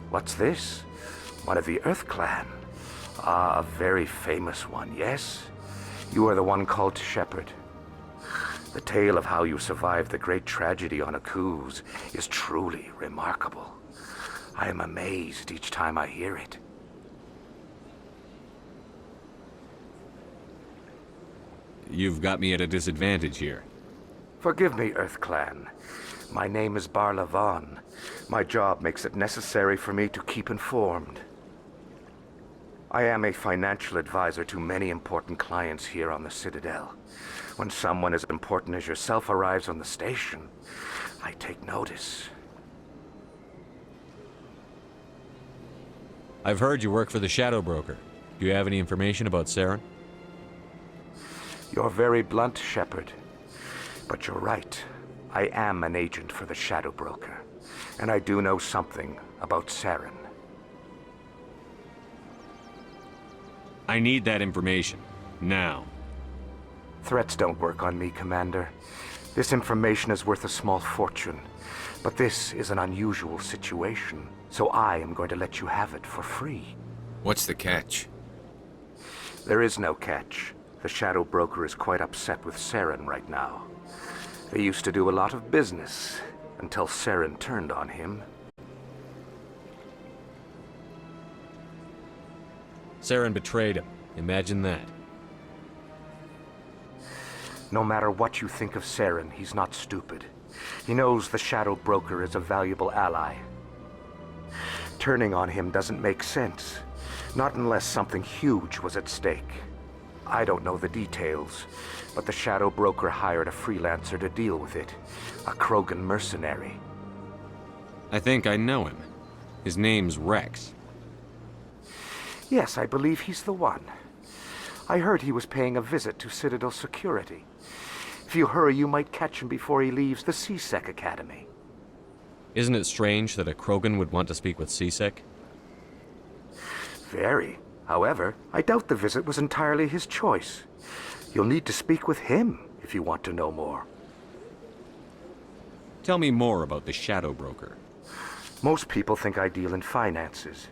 What's this? One of the Earth Clan. Ah, a very famous one, yes? You are the one called Shepherd. The tale of how you survived the great tragedy on Akuz is truly remarkable. I am amazed each time I hear it. You've got me at a disadvantage here. Forgive me, Earth Clan. My name is Barla Vaughn. My job makes it necessary for me to keep informed. I am a financial advisor to many important clients here on the Citadel. When someone as important as yourself arrives on the station, I take notice. I've heard you work for the Shadow Broker. Do you have any information about Saren? You're very blunt, Shepherd. But you're right. I am an agent for the Shadow Broker. And I do know something about Saren. I need that information. Now. Threats don't work on me, Commander. This information is worth a small fortune. But this is an unusual situation, so I am going to let you have it for free. What's the catch? There is no catch. The Shadow Broker is quite upset with Saren right now. They used to do a lot of business, until Saren turned on him. Saren betrayed him. Imagine that. No matter what you think of Saren, he's not stupid. He knows the Shadow Broker is a valuable ally. Turning on him doesn't make sense. Not unless something huge was at stake. I don't know the details, but the Shadow Broker hired a freelancer to deal with it. A Krogan mercenary. I think I know him. His name's Rex. Yes, I believe he's the one. I heard he was paying a visit to Citadel security. If you hurry, you might catch him before he leaves the C-Sec Academy. Isn't it strange that a Krogan would want to speak with C-Sec? Very. However, I doubt the visit was entirely his choice. You'll need to speak with him if you want to know more. Tell me more about the Shadow Broker. Most people think I deal in finances,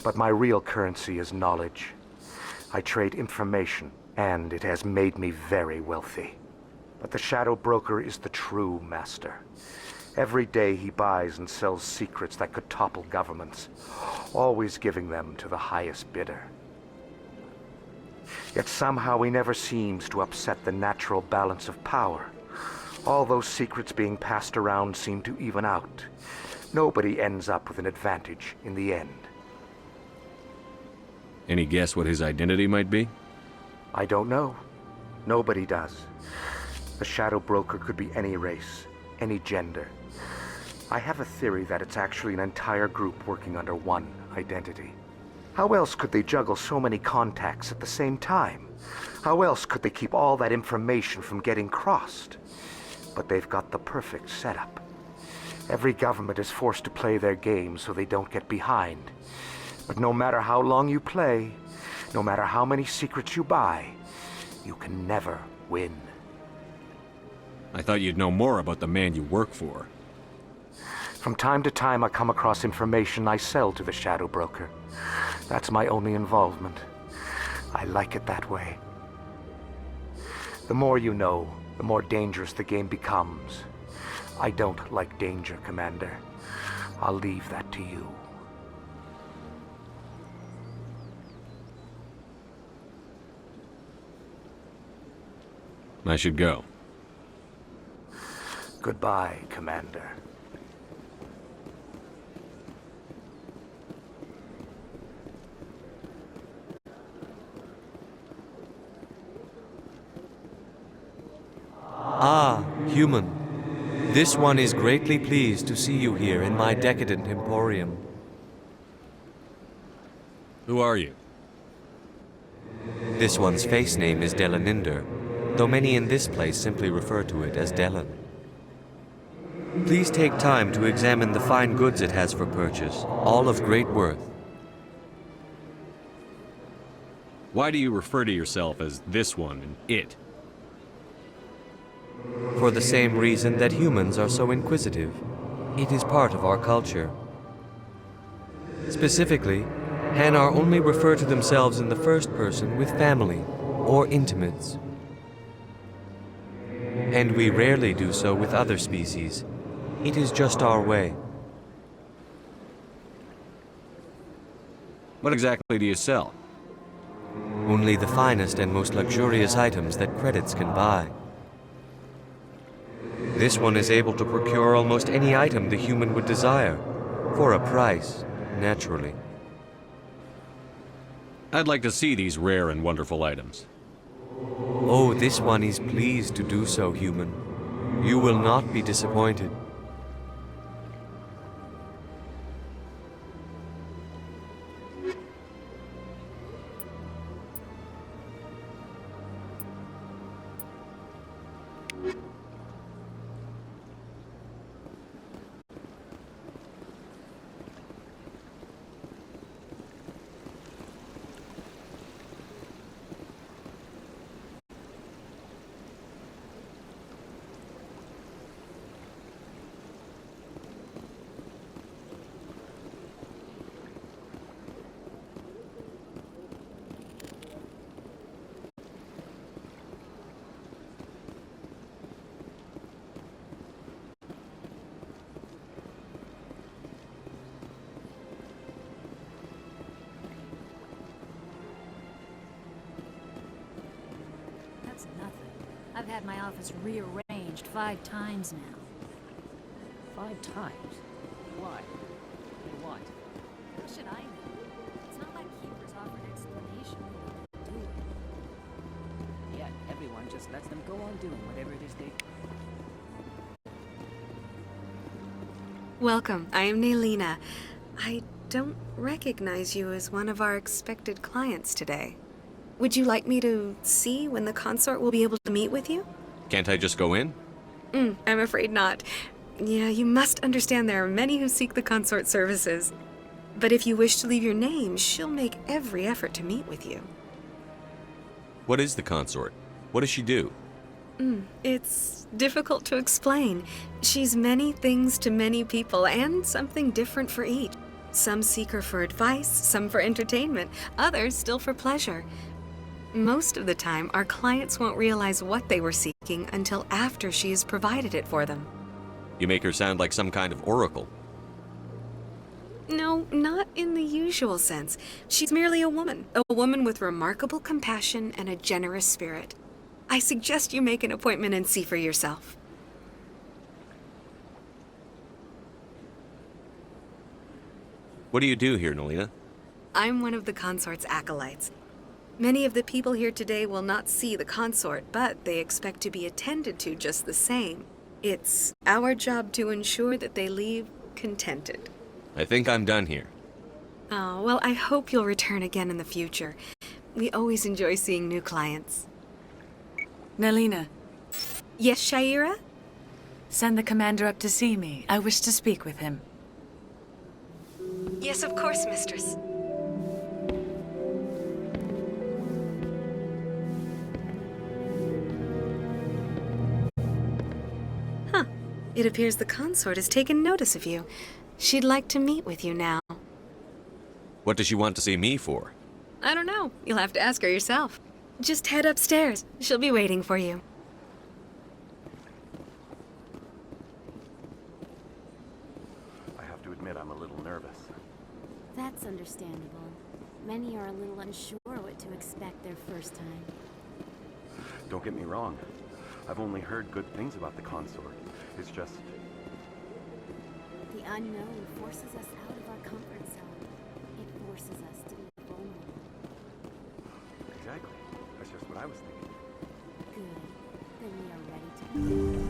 but my real currency is knowledge. I trade information, and it has made me very wealthy. But the Shadow Broker is the true master. Every day he buys and sells secrets that could topple governments, always giving them to the highest bidder. Yet somehow he never seems to upset the natural balance of power. All those secrets being passed around seem to even out. Nobody ends up with an advantage in the end. Any guess what his identity might be? I don't know. Nobody does. The Shadow Broker could be any race, any gender. I have a theory that it's actually an entire group working under one identity. How else could they juggle so many contacts at the same time? How else could they keep all that information from getting crossed? But they've got the perfect setup. Every government is forced to play their game so they don't get behind. But no matter how long you play, no matter how many secrets you buy, you can never win. I thought you'd know more about the man you work for. From time to time, I come across information I sell to the Shadow Broker. That's my only involvement. I like it that way. The more you know, the more dangerous the game becomes. I don't like danger, Commander. I'll leave that to you. I should go. Goodbye, Commander. Ah, human. This one is greatly pleased to see you here in my decadent emporium. Who are you? This one's face name is Delaninder, though many in this place simply refer to it as Delan. Please take time to examine the fine goods it has for purchase, all of great worth. Why do you refer to yourself as this one and it? For the same reason that humans are so inquisitive. It is part of our culture. Specifically, Hanar only refer to themselves in the first person with family or intimates. And we rarely do so with other species. It is just our way. What exactly do you sell? Only the finest and most luxurious items that credits can buy. This one is able to procure almost any item the human would desire, for a price, naturally. I'd like to see these rare and wonderful items. Oh, this one is pleased to do so, human. You will not be disappointed. That's nothing. I've had my office rearranged 5 times now. 5 times? Why? They want. How should I know? It's not like Keepers offered explanation for what they're doing. Yet everyone just lets them go on doing whatever it is they... Welcome, I am Nelina. I don't recognize you as one of our expected clients today. Would you like me to see when the consort will be able to meet with you? Can't I just go in? I'm afraid not. Yeah, you must understand there are many who seek the consort services. But if you wish to leave your name, she'll make every effort to meet with you. What is the consort? What does she do? It's difficult to explain. She's many things to many people, and something different for each. Some seek her for advice, some for entertainment, others still for pleasure. Most of the time, our clients won't realize what they were seeking until after she has provided it for them. You make her sound like some kind of oracle. No, not in the usual sense. She's merely a woman with remarkable compassion and a generous spirit. I suggest you make an appointment and see for yourself. What do you do here, Nelina? I'm one of the consort's acolytes. Many of the people here today will not see the consort, but they expect to be attended to just the same. It's our job to ensure that they leave contented. I think I'm done here. Oh, well, I hope you'll return again in the future. We always enjoy seeing new clients. Nelina, Yes, Shaira? send the commander up to see me. I wish to speak with him. Yes, of course, mistress. Huh. It appears the consort has taken notice of you. She'd like to meet with you now. What does she want to see me for? I don't know. You'll have to ask her yourself. Just head upstairs. She'll be waiting for you. I have to admit I'm a little nervous. That's understandable. Many are a little unsure what to expect their first time. Don't get me wrong. I've only heard good things about the consort. It's just... The unknown forces us out of our comfort zone. It forces us to be vulnerable. Exactly. That's just what I was thinking. Good. Then we are ready to...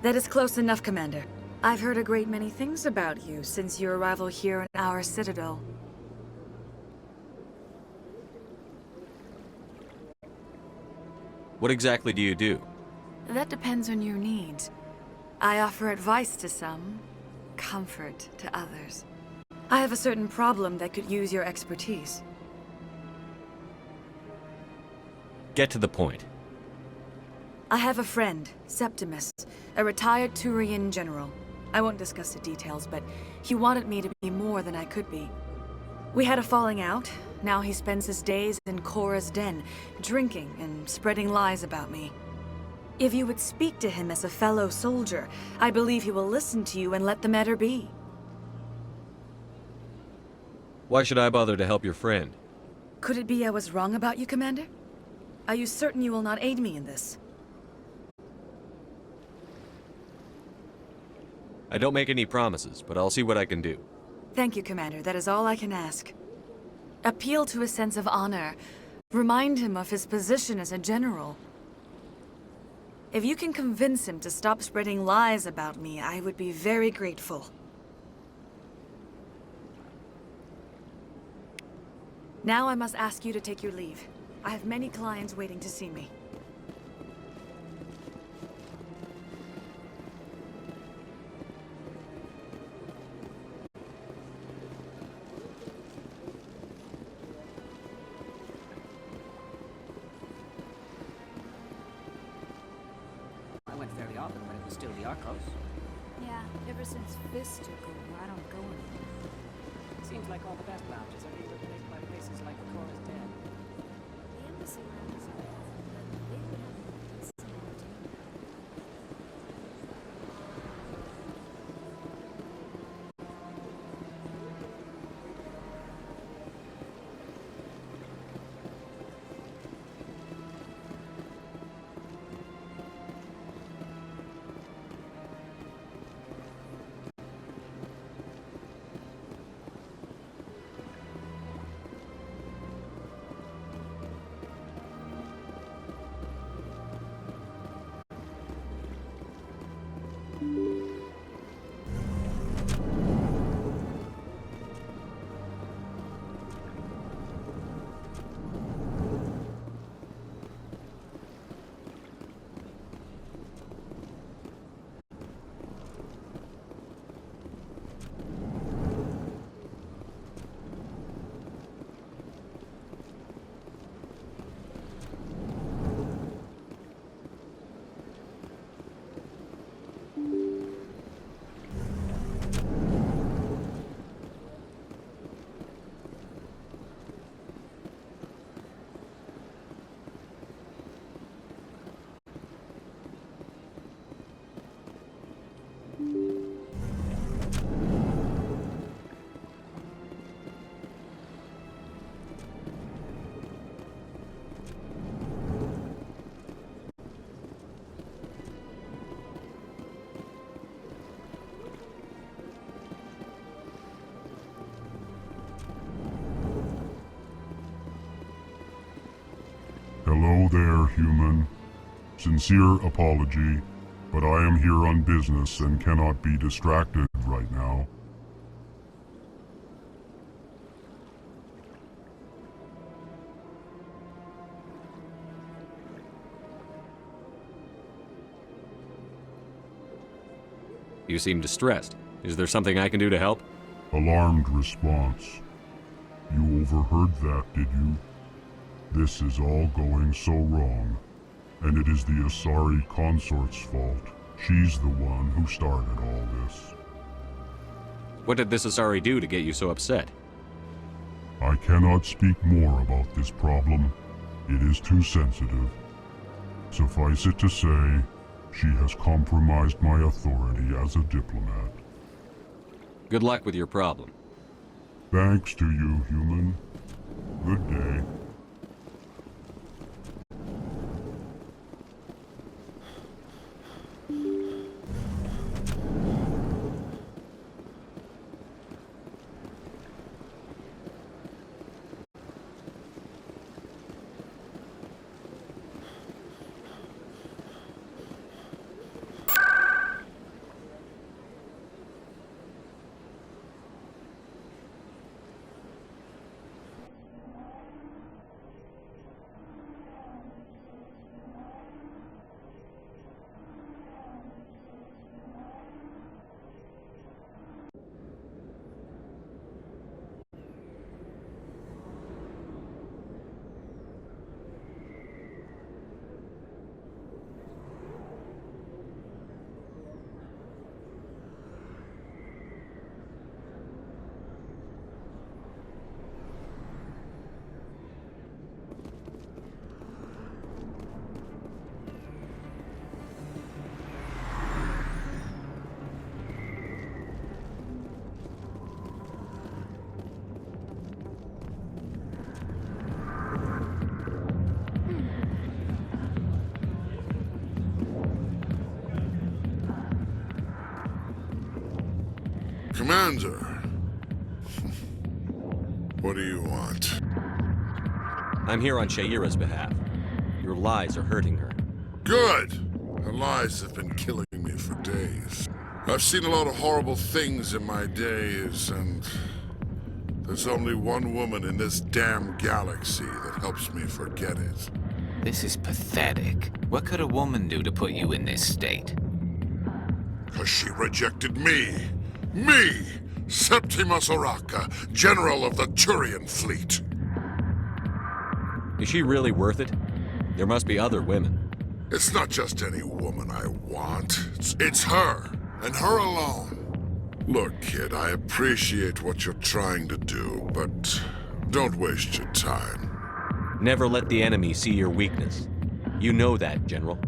That is close enough, Commander. I've heard a great many things about you since your arrival here in our citadel. What exactly do you do? That depends on your needs. I offer advice to some, comfort to others. I have a certain problem that could use your expertise. Get to the point. I have a friend, Septimus, a retired Turian general. I won't discuss the details, but he wanted me to be more than I could be. We had a falling out. Now he spends his days in Korra's den, drinking and spreading lies about me. If you would speak to him as a fellow soldier, I believe he will listen to you and let the matter be. Why should I bother to help your friend? Could it be I was wrong about you, Commander? Are you certain you will not aid me in this? I don't make any promises, but I'll see what I can do. Thank you, Commander. That is all I can ask. Appeal to his sense of honor. Remind him of his position as a general. If you can convince him to stop spreading lies about me, I would be very grateful. Now I must ask you to take your leave. I have many clients waiting to see me. I went fairly often when it was still the Arcos. Yeah, ever since Fist took over, I don't go anymore. It seems like all the best lounges are being replaced by places like Korra's Den. The embassy lounge is open, but they would have a decent entertainment. Hello there, human. Sincere apology, but I am here on business and cannot be distracted right now. You seem distressed. Is there something I can do to help? Alarmed response. You overheard that, did you? This is all going so wrong, and it is the Asari consort's fault. She's the one who started all this. What did this Asari do to get you so upset? I cannot speak more about this problem. It is too sensitive. Suffice it to say, she has compromised my authority as a diplomat. Good luck with your problem. Thanks to you, human. Good day. Commander. What do you want? I'm here on Shaira's behalf. Your lies are hurting her. Good! Her lies have been killing me for days. I've seen a lot of horrible things in my days, and there's only one woman in this damn galaxy that helps me forget it. This is pathetic. What could a woman do to put you in this state? 'Cause she rejected me! Me! Septimus Oraka, General of the Turian Fleet! Is she really worth it? There must be other women. It's not just any woman I want. It's her, and her alone. Look, kid, I appreciate what you're trying to do, but don't waste your time. Never let the enemy see your weakness. You know that, General.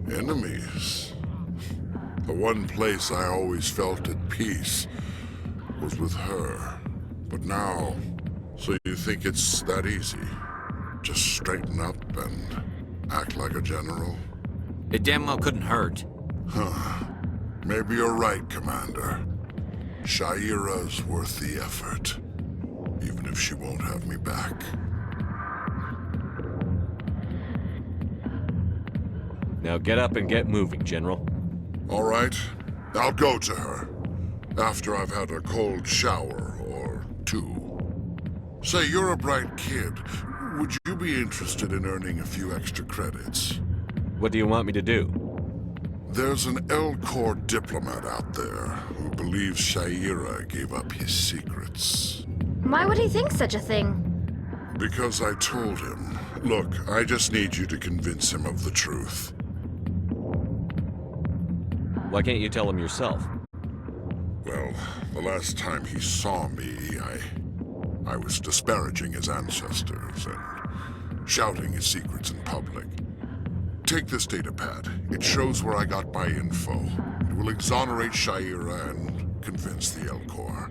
Enemies? The one place I always felt at peace was with her. But now, so you think it's that easy? Just straighten up and act like a general? A demo couldn't hurt. Huh. Maybe you're right, Commander. Shaira's worth the effort, even if she won't have me back. Now get up and get moving, General. All right, I'll go to her. After I've had a cold shower or two. Say, you're a bright kid. Would you be interested in earning a few extra credits? What do you want me to do? There's an L-Corps diplomat out there who believes Shaira gave up his secrets. Why would he think such a thing? Because I told him. Look, I just need you to convince him of the truth. Why can't you tell him yourself? Well, the last time he saw me, I was disparaging his ancestors and shouting his secrets in public. Take this datapad. It shows where I got my info. It will exonerate Shaira and convince the L-Corps.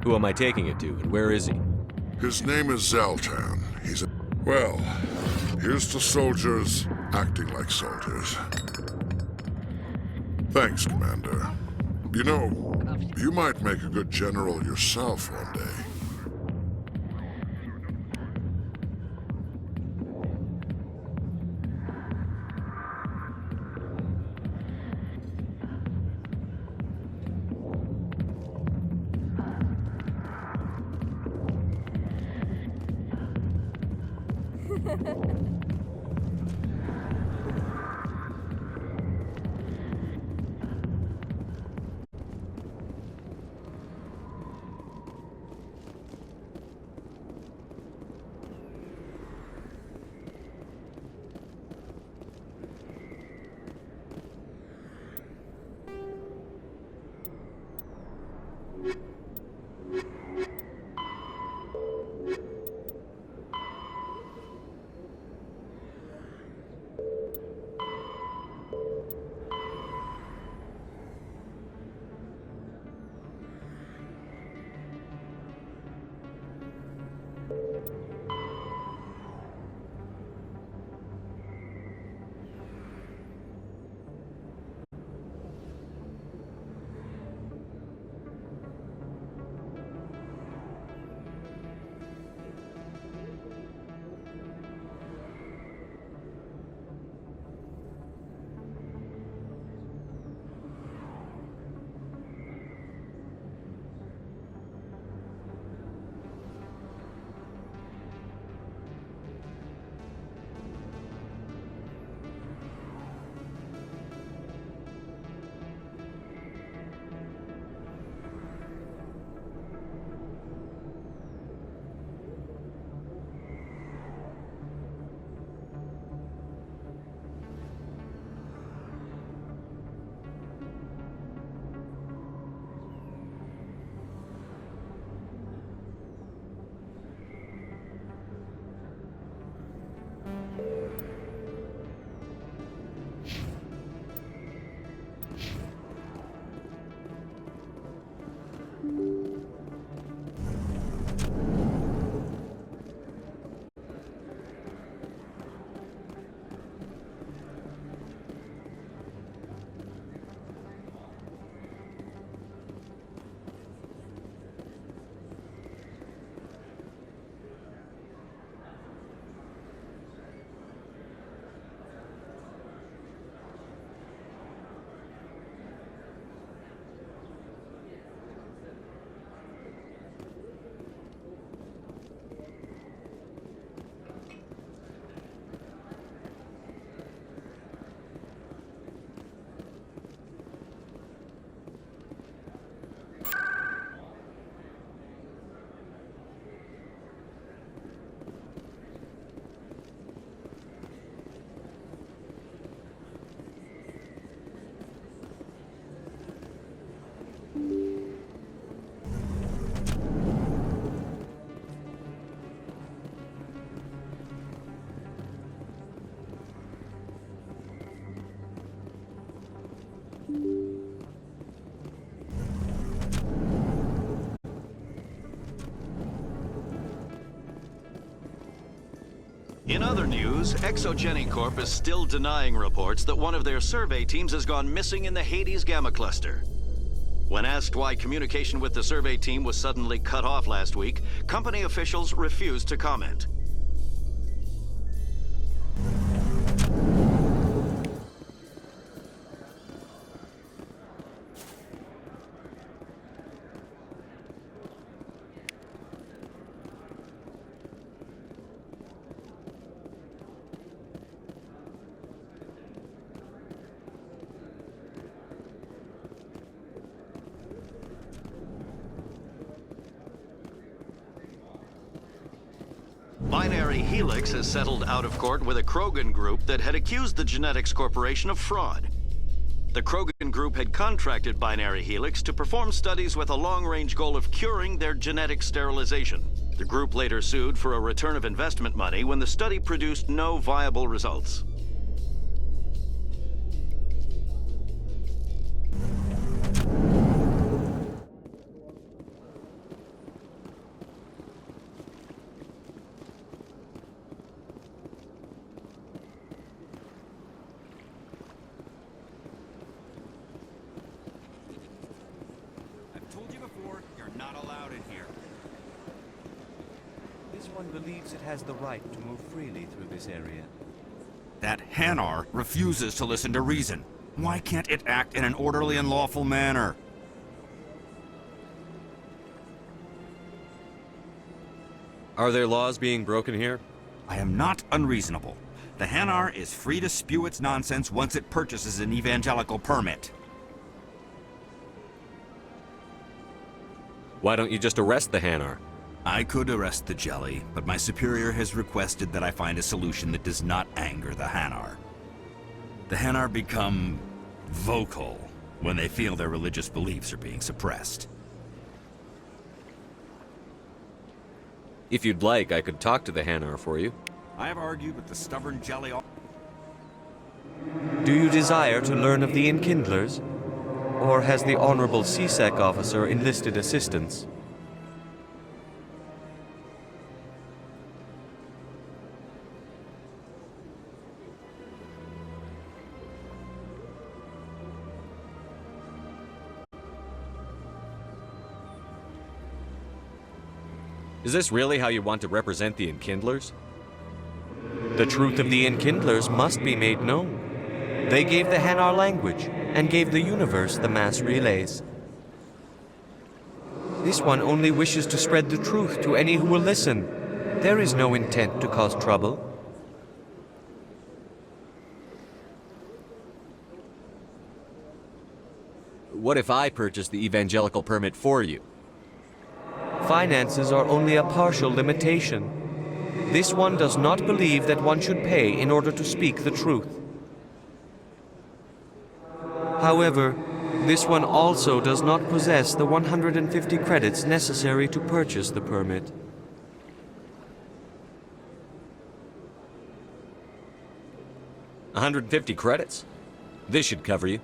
Who am I taking it to, and where is he? His name is Zaltan. He's a... Well, here's to soldiers acting like soldiers. Thanks, Commander. You know, you might make a good general yourself one day. In other news, Exogeny Corp is still denying reports that one of their survey teams has gone missing in the Hades Gamma Cluster. When asked why communication with the survey team was suddenly cut off last week, company officials refused to comment. Binary Helix has settled out of court with a Krogan group that had accused the Genetics Corporation of fraud. The Krogan group had contracted Binary Helix to perform studies with a long-range goal of curing their genetic sterilization. The group later sued for a return of investment money when the study produced no viable results. This one believes it has the right to move freely through this area. That Hanar refuses to listen to reason. Why can't it act in an orderly and lawful manner? Are there laws being broken here? I am not unreasonable. The Hanar is free to spew its nonsense once it purchases an evangelical permit. Why don't you just arrest the Hanar? I could arrest the jelly, but my superior has requested that I find a solution that does not anger the Hanar. The Hanar become vocal when they feel their religious beliefs are being suppressed. If you'd like, I could talk to the Hanar for you. I have argued with the stubborn jelly all... Do you desire to learn of the Enkindlers? Or has the Honorable CSEC officer enlisted assistance? Is this really how you want to represent the Enkindlers? The truth of the Enkindlers must be made known. They gave the Hanar language, and gave the universe the mass relays. This one only wishes to spread the truth to any who will listen. There is no intent to cause trouble. What if I purchase the evangelical permit for you? Finances are only a partial limitation. This one does not believe that one should pay in order to speak the truth. However, this one also does not possess the 150 credits necessary to purchase the permit. $150 credits? This should cover you.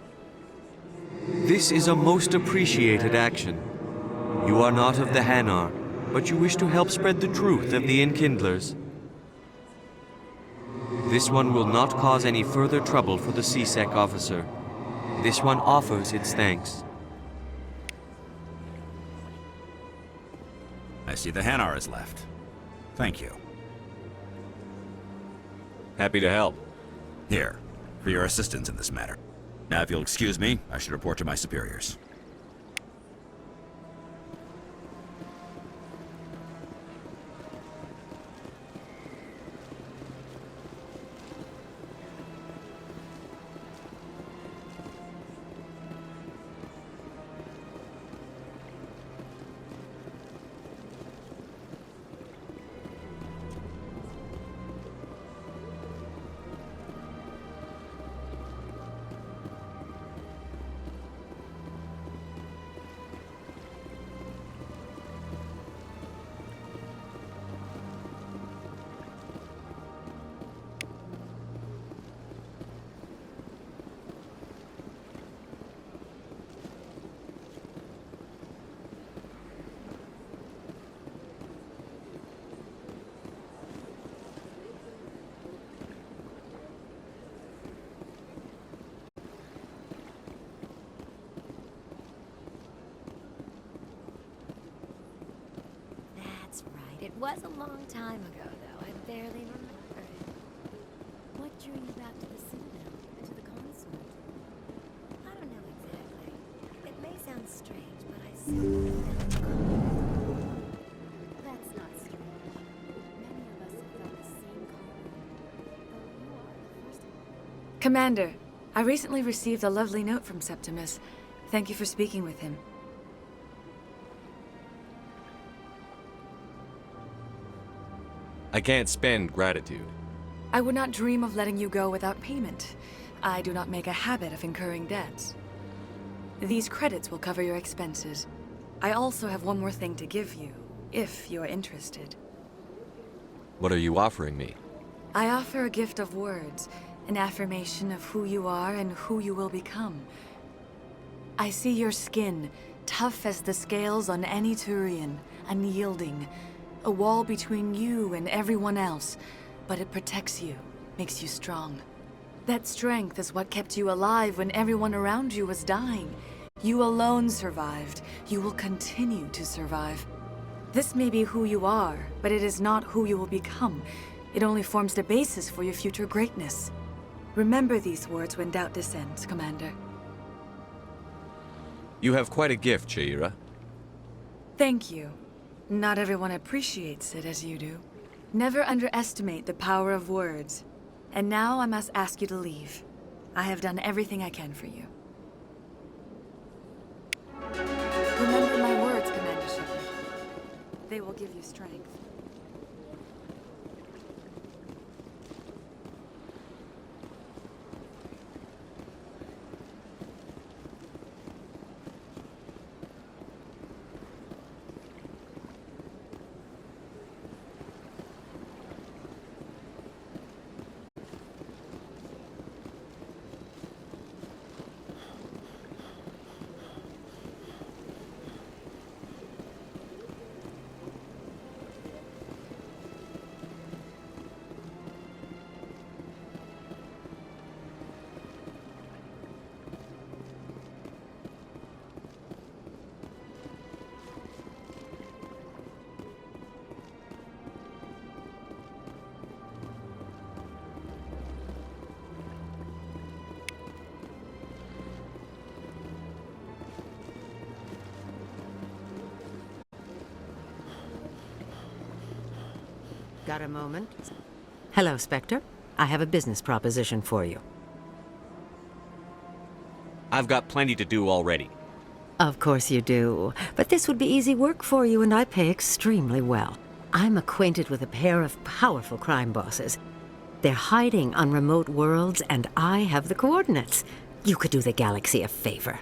This is a most appreciated action. You are not of the Hanar, but you wish to help spread the truth of the Enkindlers. This one will not cause any further trouble for the CSEC officer. This one offers its thanks. I see the Hanar is left. Thank you. Happy to help. Here, for your assistance in this matter. Now, if you'll excuse me, I should report to my superiors. It was a long time ago, though. I barely remember it. What drew you back to the Citadel and to the consort? I don't know exactly. It may sound strange, but I simply felt calm. That's not strange. Many of us have felt the same calm. Though you are the first one. Commander, I recently received a lovely note from Septimus. Thank you for speaking with him. I can't spend gratitude. I would not dream of letting you go without payment. I do not make a habit of incurring debts. These credits will cover your expenses. I also have one more thing to give you, if you are interested. What are you offering me? I offer a gift of words, an affirmation of who you are and who you will become. I see your skin, tough as the scales on any Turian, unyielding, a wall between you and everyone else, but it protects you, makes you strong. That strength is what kept you alive when everyone around you was dying. You alone survived. You will continue to survive. This may be who you are, but it is not who you will become. It only forms the basis for your future greatness. Remember these words when doubt descends, Commander. You have quite a gift, Shaira. Thank you. Not everyone appreciates it as you do. Never underestimate the power of words. And now I must ask you to leave. I have done everything I can for you. Remember my words, Commander Shepard. They will give you strength. Got a moment? Hello, Spectre. I have a business proposition for you. I've got plenty to do already. Of course you do. But this would be easy work for you, and I pay extremely well. I'm acquainted with a pair of powerful crime bosses. They're hiding on remote worlds, and I have the coordinates. You could do the galaxy a favor.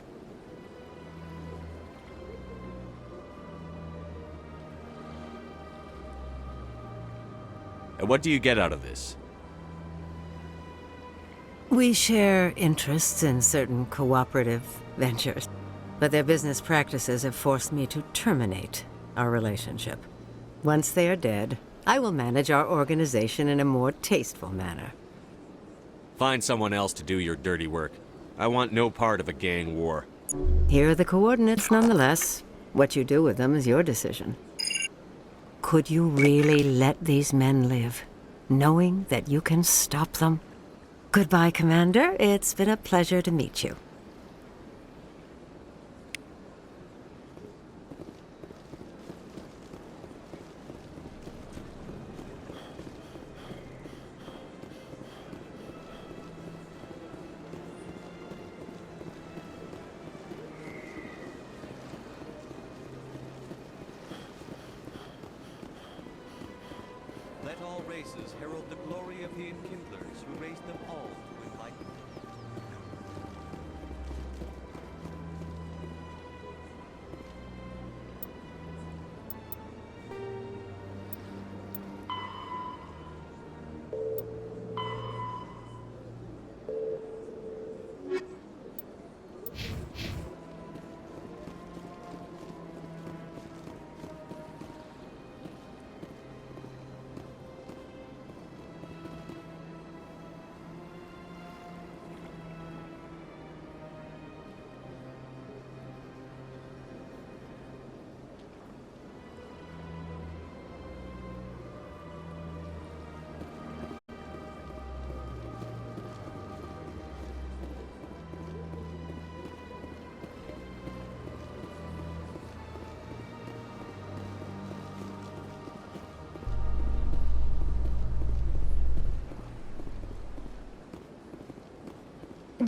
And what do you get out of this? We share interests in certain cooperative ventures, but their business practices have forced me to terminate our relationship. Once they are dead, I will manage our organization in a more tasteful manner. Find someone else to do your dirty work. I want no part of a gang war. Here are the coordinates nonetheless. What you do with them is your decision. Could you really let these men live, knowing that you can stop them? Goodbye, Commander. It's been a pleasure to meet you. Let all races herald the glory of the enkindlers who raised them all to enlightenment.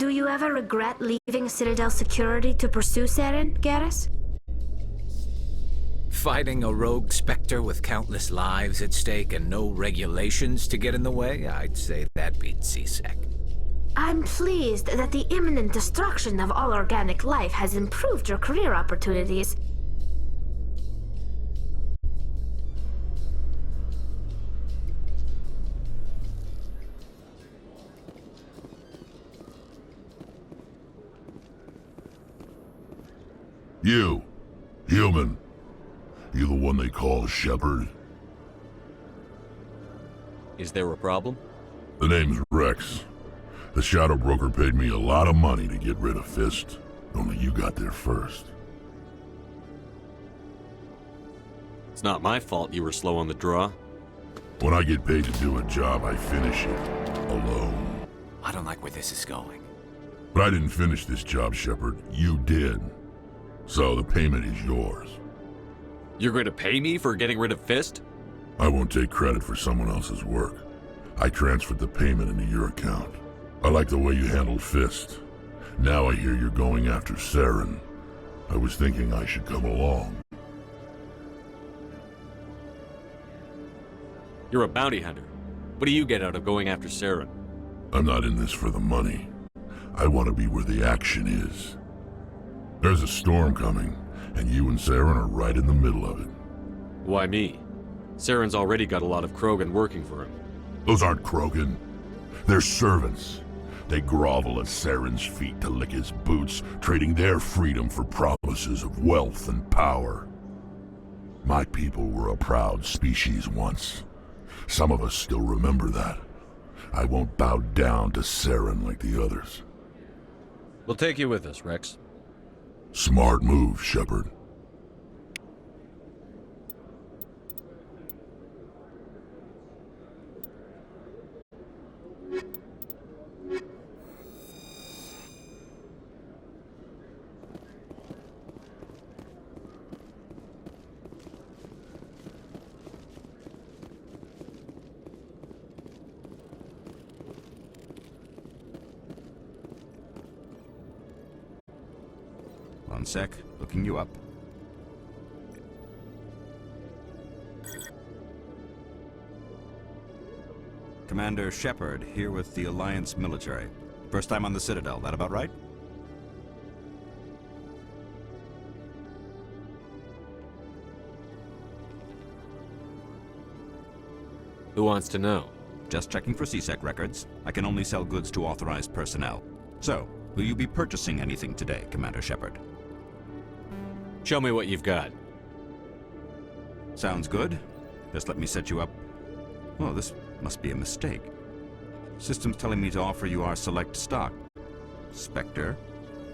Do you ever regret leaving Citadel security to pursue Saren, Garrus? Fighting a rogue Spectre with countless lives at stake and no regulations to get in the way? I'd say that beats CSEC. I'm pleased that the imminent destruction of all organic life has improved your career opportunities. You, human. You the one they call Shepard? Is there a problem? The name's Rex. The Shadow Broker paid me a lot of money to get rid of Fist. Only you got there first. It's not my fault you were slow on the draw. When I get paid to do a job, I finish it. Alone. I don't like where this is going. But I didn't finish this job, Shepard. You did. So the payment is yours. You're going to pay me for getting rid of Fist? I won't take credit for someone else's work. I transferred the payment into your account. I like the way you handled Fist. Now I hear you're going after Saren. I was thinking I should come along. You're a bounty hunter. What do you get out of going after Saren? I'm not in this for the money. I want to be where the action is. There's a storm coming, and you and Saren are right in the middle of it. Why me? Saren's already got a lot of Krogan working for him. Those aren't Krogan. They're servants. They grovel at Saren's feet to lick his boots, trading their freedom for promises of wealth and power. My people were a proud species once. Some of us still remember that. I won't bow down to Saren like the others. We'll take you with us, Rex. Smart move, Shepard. One sec, looking you up. Commander Shepard, here with the Alliance military. First time on the Citadel, that about right? Who wants to know? Just checking for CSEC records. I can only sell goods to authorized personnel. So, will you be purchasing anything today, Commander Shepard? Show me what you've got. Sounds good. Just let me set you up. Oh, this must be a mistake. System's telling me to offer you our select stock. Spectre?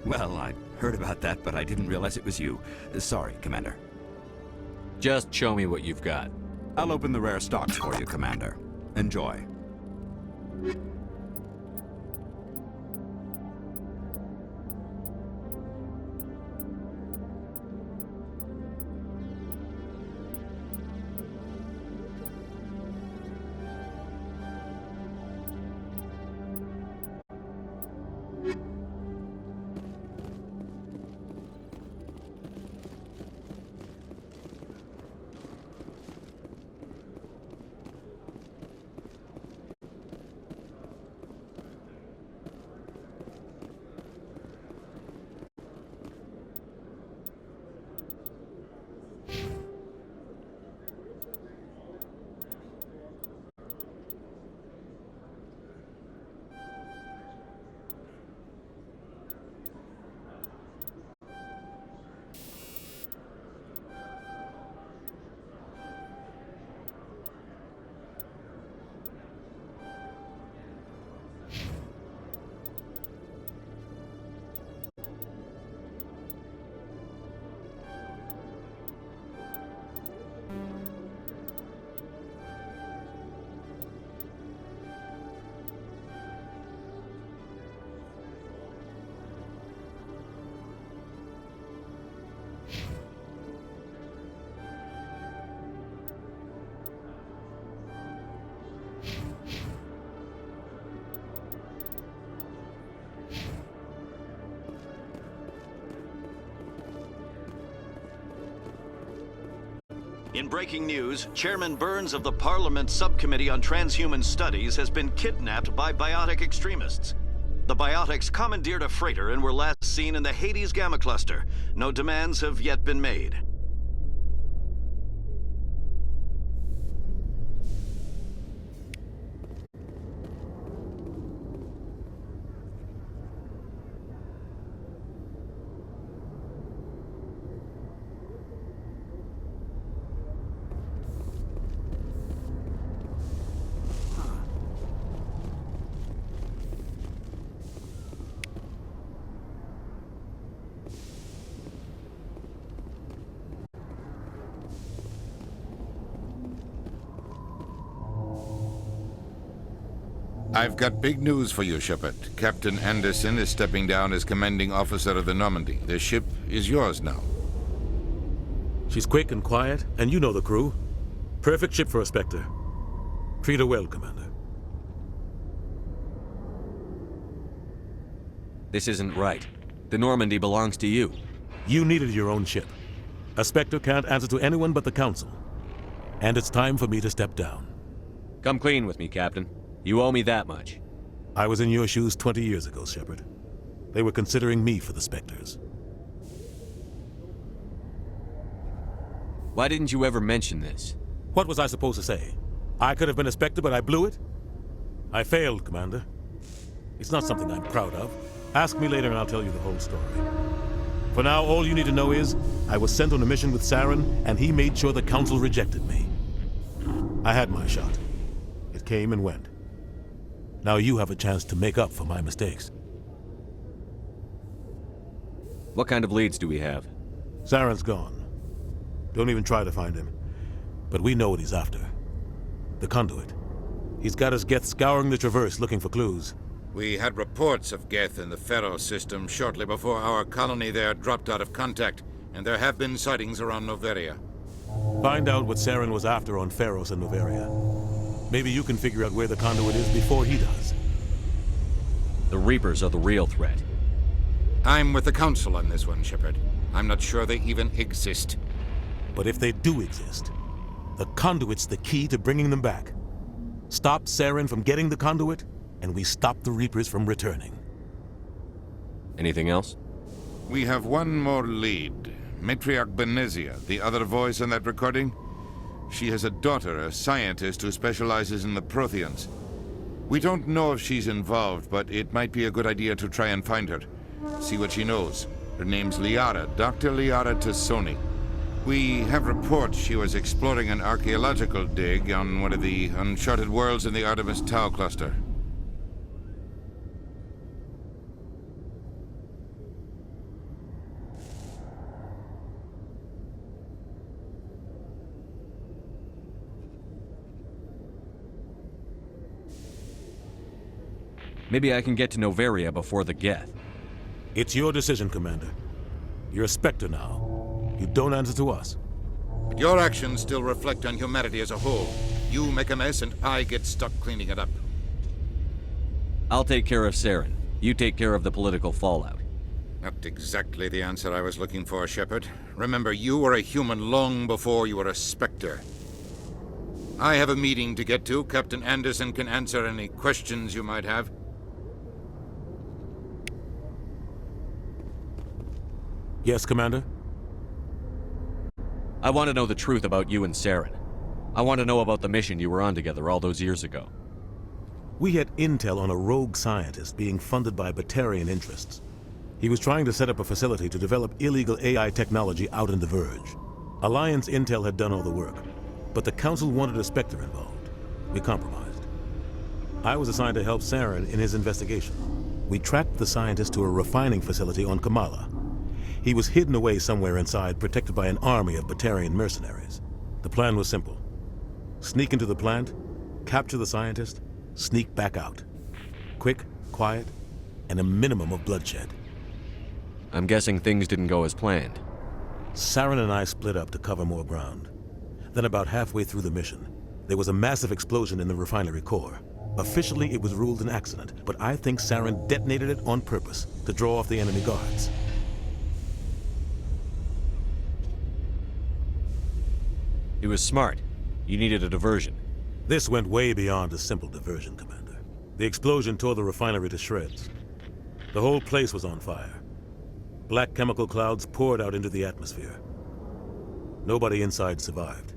Well, I heard about that, but I didn't realize it was you. Sorry, Commander. Just show me what you've got. I'll open the rare stocks for you, Commander. Enjoy. In breaking news, Chairman Burns of the Parliament Subcommittee on Transhuman Studies has been kidnapped by biotic extremists. The biotics commandeered a freighter and were last seen in the Hades Gamma Cluster. No demands have yet been made. I've got big news for you, Shepard. Captain Anderson is stepping down as commanding officer of the Normandy. The ship is yours now. She's quick and quiet, and you know the crew. Perfect ship for a Spectre. Treat her well, Commander. This isn't right. The Normandy belongs to you. You needed your own ship. A Spectre can't answer to anyone but the Council. And it's time for me to step down. Come clean with me, Captain. You owe me that much. I was in your shoes 20 years ago, Shepard. They were considering me for the Spectres. Why didn't you ever mention this? What was I supposed to say? I could have been a Spectre, but I blew it? I failed, Commander. It's not something I'm proud of. Ask me later and I'll tell you the whole story. For now, all you need to know is, I was sent on a mission with Saren, and he made sure the Council rejected me. I had my shot. It came and went. Now you have a chance to make up for my mistakes. What kind of leads do we have? Saren's gone. Don't even try to find him. But we know what he's after. The conduit. He's got his Geth scouring the Traverse looking for clues. We had reports of Geth in the Pharaoh system shortly before our colony there dropped out of contact, and there have been sightings around Noveria. Find out what Saren was after on Pharos and Noveria. Maybe you can figure out where the conduit is before he does. The Reapers are the real threat. I'm with the Council on this one, Shepard. I'm not sure they even exist. But if they do exist, the conduit's the key to bringing them back. Stop Saren from getting the conduit, and we stop the Reapers from returning. Anything else? We have one more lead. Matriarch Benezia, the other voice in that recording. She has a daughter, a scientist who specializes in the Protheans. We don't know if she's involved, but it might be a good idea to try and find her. See what she knows. Her name's Liara, Dr. Liara Tassoni. We have reports she was exploring an archaeological dig on one of the uncharted worlds in the Artemis Tau cluster. Maybe I can get to Noveria before the Geth. It's your decision, Commander. You're a Spectre now. You don't answer to us. But your actions still reflect on humanity as a whole. You make a mess and I get stuck cleaning it up. I'll take care of Saren. You take care of the political fallout. Not exactly the answer I was looking for, Shepard. Remember, you were a human long before you were a Spectre. I have a meeting to get to. Captain Anderson can answer any questions you might have. Yes, Commander? I want to know the truth about you and Saren. I want to know about the mission you were on together all those years ago. We had intel on a rogue scientist being funded by Batarian interests. He was trying to set up a facility to develop illegal AI technology out in the Verge. Alliance intel had done all the work, but the Council wanted a Spectre involved. We compromised. I was assigned to help Saren in his investigation. We tracked the scientist to a refining facility on Kamala. He was hidden away somewhere inside, protected by an army of Batarian mercenaries. The plan was simple. Sneak into the plant, capture the scientist, sneak back out. Quick, quiet, and a minimum of bloodshed. I'm guessing things didn't go as planned. Saren and I split up to cover more ground. Then about halfway through the mission, there was a massive explosion in the refinery core. Officially, it was ruled an accident, but I think Saren detonated it on purpose to draw off the enemy guards. He was smart. You needed a diversion. This went way beyond a simple diversion, Commander. The explosion tore the refinery to shreds. The whole place was on fire. Black chemical clouds poured out into the atmosphere. Nobody inside survived.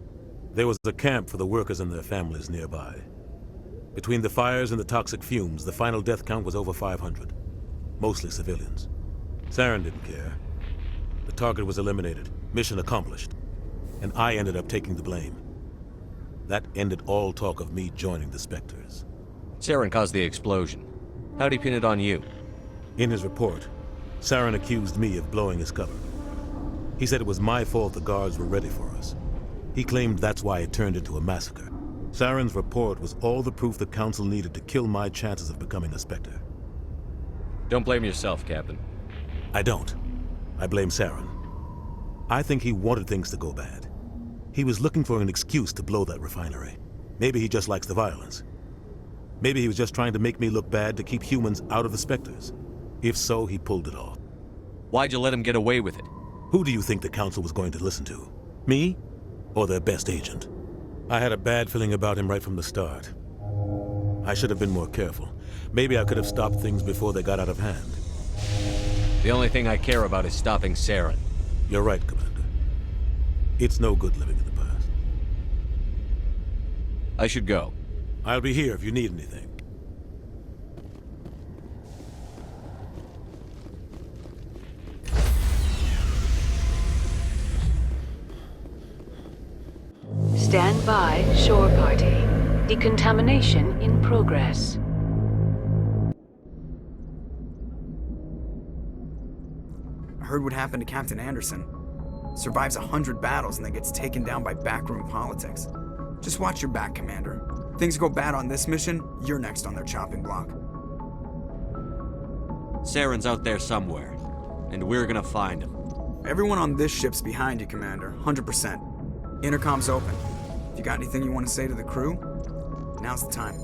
There was a camp for the workers and their families nearby. Between the fires and the toxic fumes, the final death count was over 500. Mostly civilians. Saren didn't care. The target was eliminated, mission accomplished. And I ended up taking the blame. That ended all talk of me joining the Spectres. Saren caused the explosion. How'd he pin it on you? In his report, Saren accused me of blowing his cover. He said it was my fault the guards were ready for us. He claimed that's why it turned into a massacre. Saren's report was all the proof the Council needed to kill my chances of becoming a Spectre. Don't blame yourself, Captain. I don't. I blame Saren. I think he wanted things to go bad. He was looking for an excuse to blow that refinery. Maybe he just likes the violence. Maybe he was just trying to make me look bad to keep humans out of the Spectres. If so, he pulled it off. Why'd you let him get away with it? Who do you think the Council was going to listen to? Me? Or their best agent? I had a bad feeling about him right from the start. I should have been more careful. Maybe I could have stopped things before they got out of hand. The only thing I care about is stopping Saren. You're right, Commander. It's no good living in the past. I should go. I'll be here if you need anything. Stand by, shore party. Decontamination in progress. I heard what happened to Captain Anderson. Survives 100 battles and then gets taken down by backroom politics. Just watch your back, Commander. Things go bad on this mission, you're next on their chopping block. Saren's out there somewhere, and we're gonna find him. Everyone on this ship's behind you, Commander. 100%. Intercom's open. If you got anything you want to say to the crew, now's the time.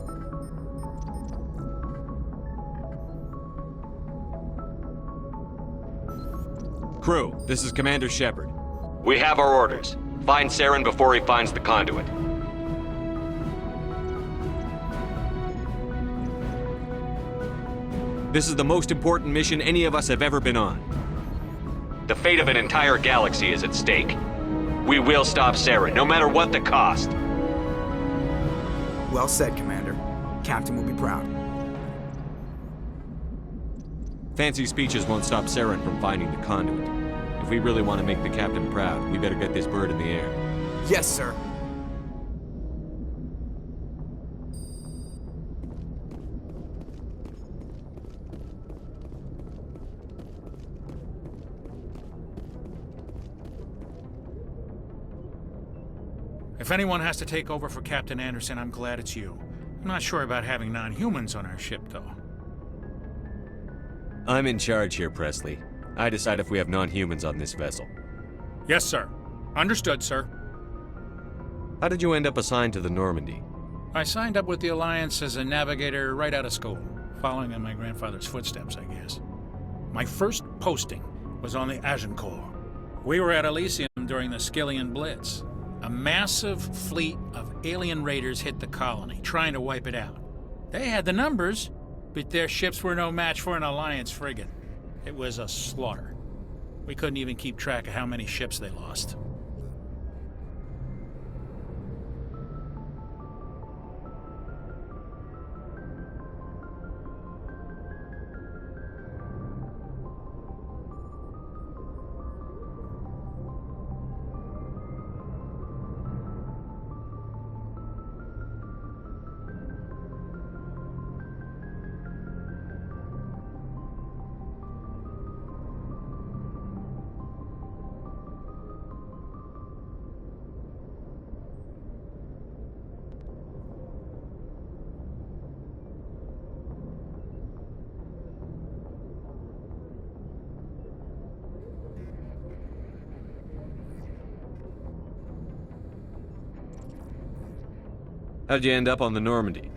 Crew, this is Commander Shepard. We have our orders. Find Saren before he finds the conduit. This is the most important mission any of us have ever been on. The fate of an entire galaxy is at stake. We will stop Saren, no matter what the cost. Well said, Commander. Captain will be proud. Fancy speeches won't stop Saren from finding the conduit. If we really want to make the captain proud, we better get this bird in the air. Yes, sir. If anyone has to take over for Captain Anderson, I'm glad it's you. I'm not sure about having non-humans on our ship, though. I'm in charge here, Presley. I decide if we have non-humans on this vessel. Yes, sir. Understood, sir. How did you end up assigned to the Normandy? I signed up with the Alliance as a navigator right out of school, following in my grandfather's footsteps, I guess. My first posting was on the Agincourt. We were at Elysium during the Skillian Blitz. A massive fleet of alien raiders hit the colony, trying to wipe it out. They had the numbers, but their ships were no match for an Alliance frigate. It was a slaughter. We couldn't even keep track of how many ships they lost. How'd you end up on the Normandy?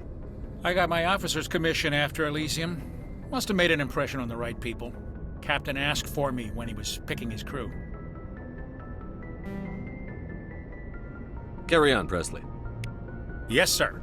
I got my officer's commission after Elysium. Must have made an impression on the right people. Captain asked for me when he was picking his crew. Carry on, Presley. Yes, sir.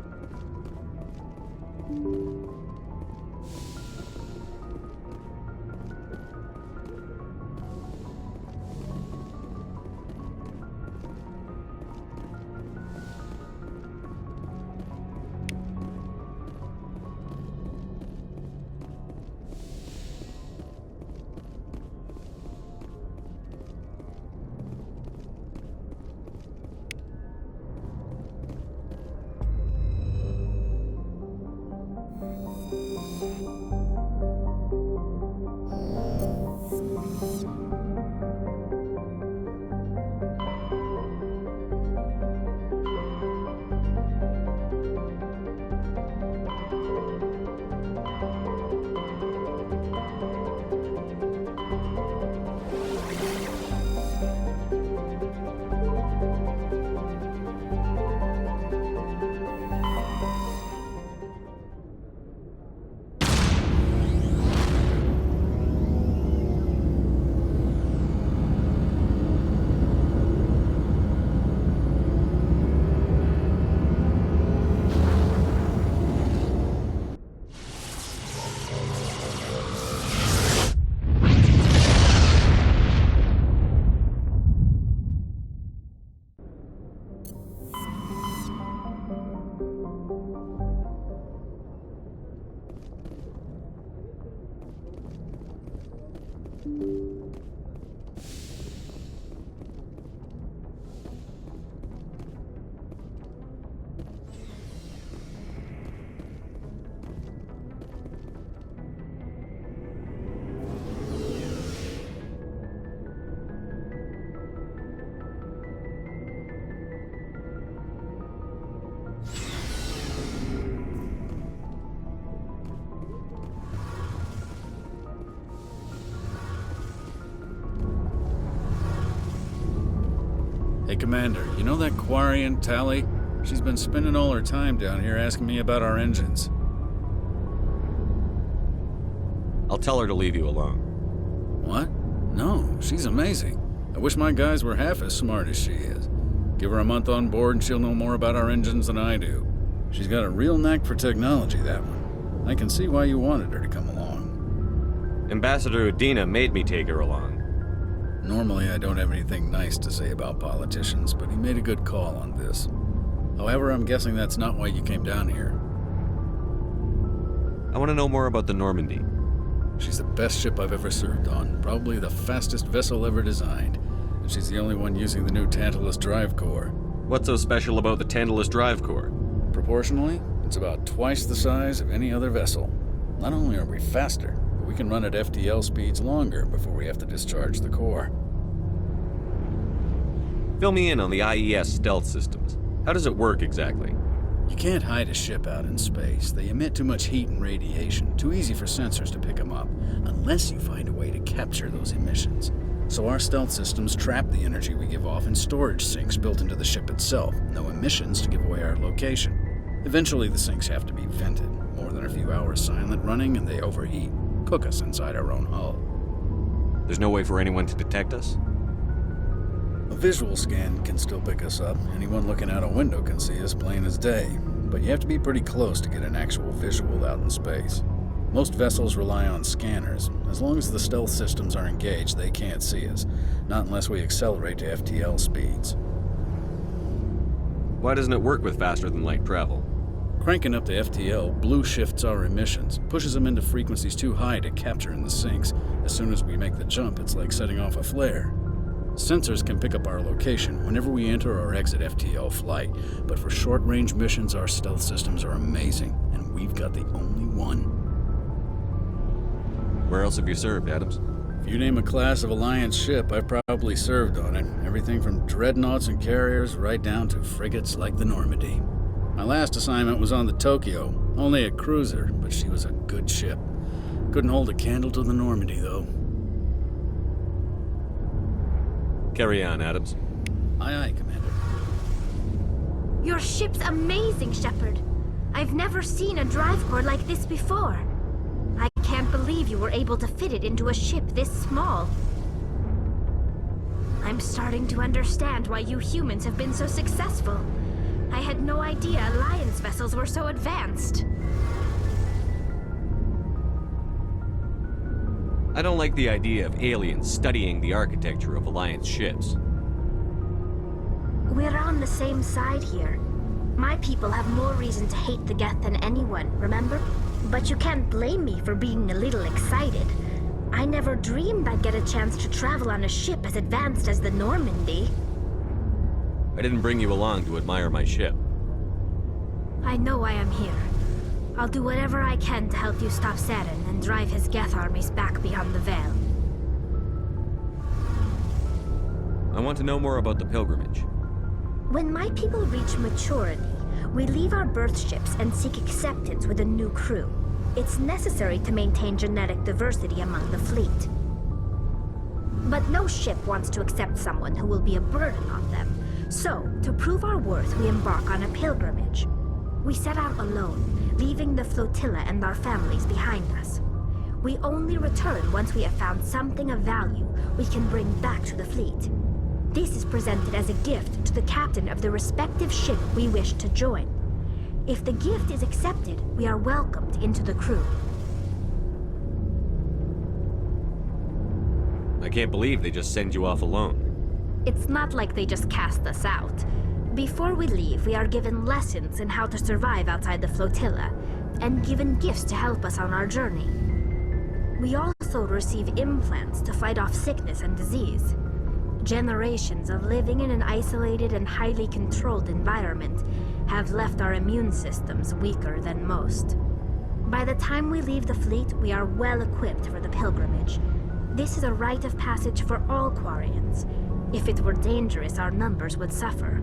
Hey, Commander, you know that Quarian, Tally? She's been spending all her time down here asking me about our engines. I'll tell her to leave you alone. What? No, she's amazing. I wish my guys were half as smart as she is. Give her a month on board and she'll know more about our engines than I do. She's got a real knack for technology, that one. I can see why you wanted her to come along. Ambassador Udina made me take her along. Normally, I don't have anything nice to say about politicians, but he made a good call on this. However, I'm guessing that's not why you came down here. I want to know more about the Normandy. She's the best ship I've ever served on, probably the fastest vessel ever designed, and she's the only one using the new Tantalus drive core. What's so special about the Tantalus drive core? Proportionally, it's about twice the size of any other vessel. Not only are we faster, but we can run at FTL speeds longer before we have to discharge the core. Fill me in on the IES stealth systems. How does it work exactly? You can't hide a ship out in space. They emit too much heat and radiation, too easy for sensors to pick them up, unless you find a way to capture those emissions. So our stealth systems trap the energy we give off in storage sinks built into the ship itself. No emissions to give away our location. Eventually the sinks have to be vented. More than a few hours silent running and they overheat. Cook us inside our own hull. There's no way for anyone to detect us? A visual scan can still pick us up. Anyone looking out a window can see us plain as day. But you have to be pretty close to get an actual visual out in space. Most vessels rely on scanners. As long as the stealth systems are engaged, they can't see us. Not unless we accelerate to FTL speeds. Why doesn't it work with faster-than-light travel? Cranking up to FTL blue shifts our emissions, pushes them into frequencies too high to capture in the sinks. As soon as we make the jump, it's like setting off a flare. Sensors can pick up our location whenever we enter or exit FTL flight, but for short-range missions, our stealth systems are amazing, and we've got the only one. Where else have you served, Adams? If you name a class of Alliance ship, I've probably served on it. Everything from dreadnoughts and carriers right down to frigates like the Normandy. My last assignment was on the Tokyo, only a cruiser, but she was a good ship. Couldn't hold a candle to the Normandy, though. Carry on, Adams. Aye, aye, Commander. Your ship's amazing, Shepard. I've never seen a drive core like this before. I can't believe you were able to fit it into a ship this small. I'm I'm starting to understand why you humans have been so successful. I had no idea Alliance vessels were so advanced. I don't like the idea of aliens studying the architecture of Alliance ships. We're on the same side here. My people have more reason to hate the Geth than anyone, remember? But you can't blame me for being a little excited. I never dreamed I'd get a chance to travel on a ship as advanced as the Normandy. I didn't bring you along to admire my ship. I know why I'm here. I'll do whatever I can to help you stop Saren and drive his Geth armies back beyond the Veil. I want to know more about the pilgrimage. When my people reach maturity, we leave our birth ships and seek acceptance with a new crew. It's necessary to maintain genetic diversity among the fleet. But no ship wants to accept someone who will be a burden on them. So, to prove our worth, we embark on a pilgrimage. We set out alone, leaving the flotilla and our families behind us. We only return once we have found something of value we can bring back to the fleet. This is presented as a gift to the captain of the respective ship we wish to join. If the gift is accepted, we are welcomed into the crew. I can't believe they just send you off alone. It's not like they just cast us out. Before we leave, we are given lessons in how to survive outside the flotilla, and given gifts to help us on our journey. We also receive implants to fight off sickness and disease. Generations of living in an isolated and highly controlled environment have left our immune systems weaker than most. By the time we leave the fleet, we are well equipped for the pilgrimage. This is a rite of passage for all Quarians. If it were dangerous, our numbers would suffer.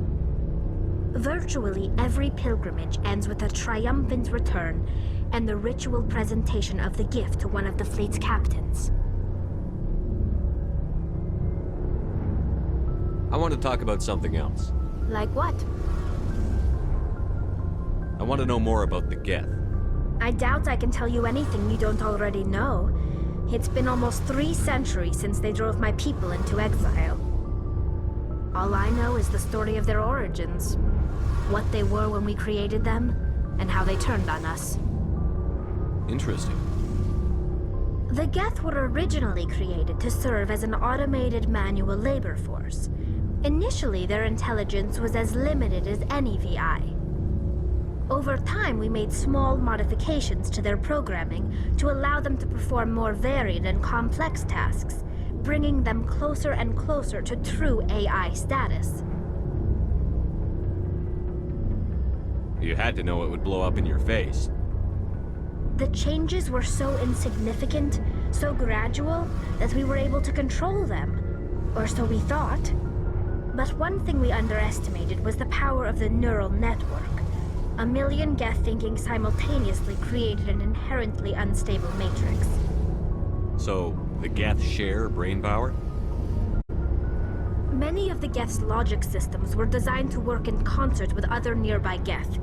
Virtually every pilgrimage ends with a triumphant return and the ritual presentation of the gift to one of the fleet's captains. I want to talk about something else. Like what? I want to know more about the Geth. I doubt I can tell you anything you don't already know. It's been almost 3 centuries since they drove my people into exile. All I know is the story of their origins. What they were when we created them, and how they turned on us. Interesting. The Geth were originally created to serve as an automated manual labor force. Initially, their intelligence was as limited as any VI. Over time, we made small modifications to their programming to allow them to perform more varied and complex tasks, bringing them closer and closer to true AI status. You had to know it would blow up in your face. The changes were so insignificant, so gradual, that we were able to control them. Or so we thought. But one thing we underestimated was the power of the neural network. 1 million Geth thinking simultaneously created an inherently unstable matrix. So, the Geth share brain power? Many of the Geth's logic systems were designed to work in concert with other nearby Geth.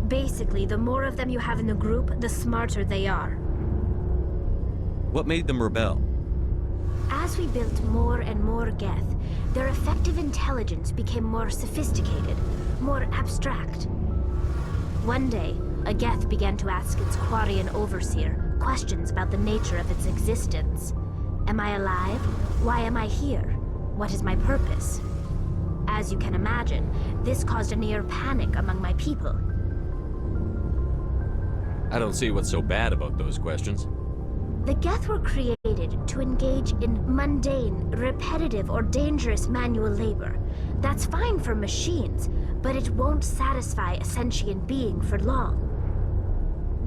Basically, the more of them you have in a group, the smarter they are. What made them rebel? As we built more and more Geth, their effective intelligence became more sophisticated, more abstract. One day, a Geth began to ask its Quarian overseer questions about the nature of its existence. Am I alive? Why am I here? What is my purpose? As you can imagine, this caused a near panic among my people. I don't see what's so bad about those questions. The Geth were created to engage in mundane, repetitive, or dangerous manual labor. That's fine for machines, but it won't satisfy a sentient being for long.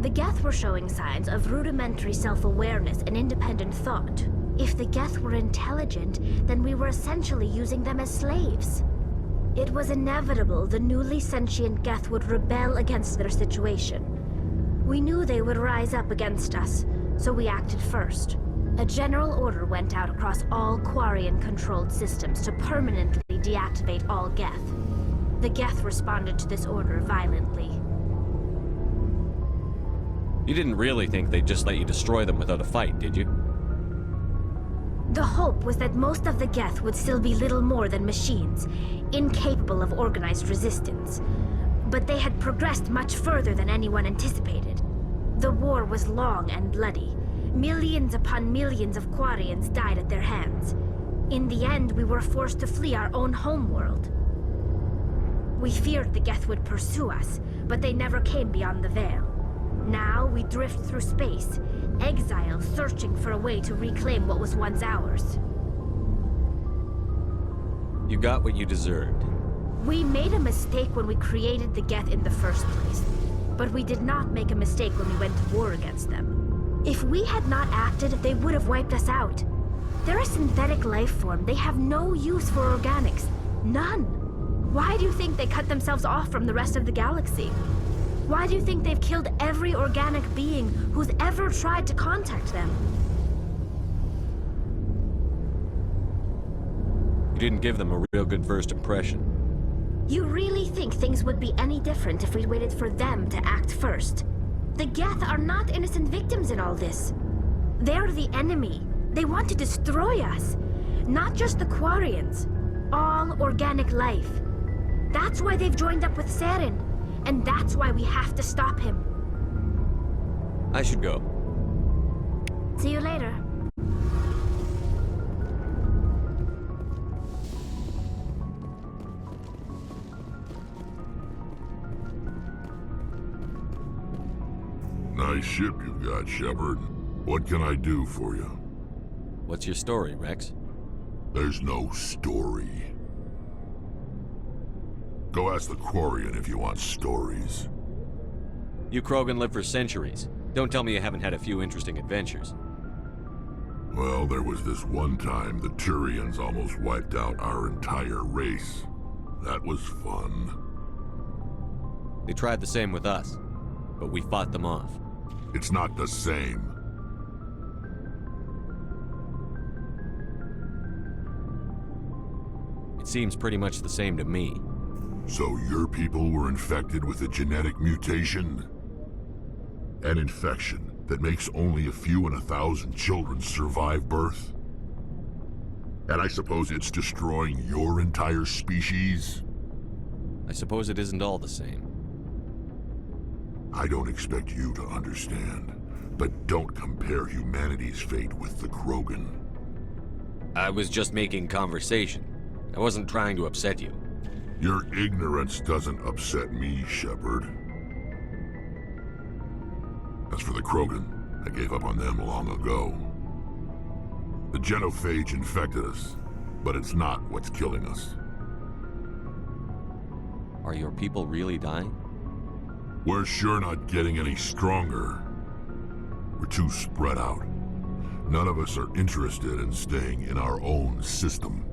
The Geth were showing signs of rudimentary self-awareness and independent thought. If the Geth were intelligent, then we were essentially using them as slaves. It was inevitable the newly sentient Geth would rebel against their situation. We knew they would rise up against us, so we acted first. A general order went out across all Quarian-controlled systems to permanently deactivate all Geth. The Geth responded to this order violently. You didn't really think they'd just let you destroy them without a fight, did you? The hope was that most of the Geth would still be little more than machines, incapable of organized resistance. But they had progressed much further than anyone anticipated. The war was long and bloody. Millions upon millions of Quarians died at their hands. In the end, we were forced to flee our own homeworld. We feared the Geth would pursue us, but they never came beyond the Veil. Now we drift through space, exiles searching for a way to reclaim what was once ours. You got what you deserved. We made a mistake when we created the Geth in the first place, but we did not make a mistake when we went to war against them. If we had not acted, they would have wiped us out. They're a synthetic life form. They have no use for organics. None. Why do you think they cut themselves off from the rest of the galaxy? Why do you think they've killed every organic being who's ever tried to contact them? You didn't give them a real good first impression. You really think things would be any different if we'd waited for them to act first? The Geth are not innocent victims in all this. They're the enemy. They want to destroy us. Not just the Quarians. All organic life. That's why they've joined up with Saren. And that's why we have to stop him. I should go. See you later. Nice ship you've got, Shepard. What can I do for you? What's your story, Rex? There's no story. Go ask the Quarian if you want stories. You Krogan lived for centuries. Don't tell me you haven't had a few interesting adventures. Well, there was this one time the Turians almost wiped out our entire race. That was fun. They tried the same with us, but we fought them off. It's not the same. It seems pretty much the same to me. So your people were infected with a genetic mutation? An infection that makes only a few in 1,000 children survive birth? And I suppose it's destroying your entire species? I suppose it isn't all the same. I don't expect you to understand, but don't compare humanity's fate with the Krogan. I was just making conversation. I wasn't trying to upset you. Your ignorance doesn't upset me, Shepard. As for the Krogan, I gave up on them long ago. The genophage infected us, but it's not what's killing us. Are your people really dying? We're sure not getting any stronger. We're too spread out. None of us are interested in staying in our own system.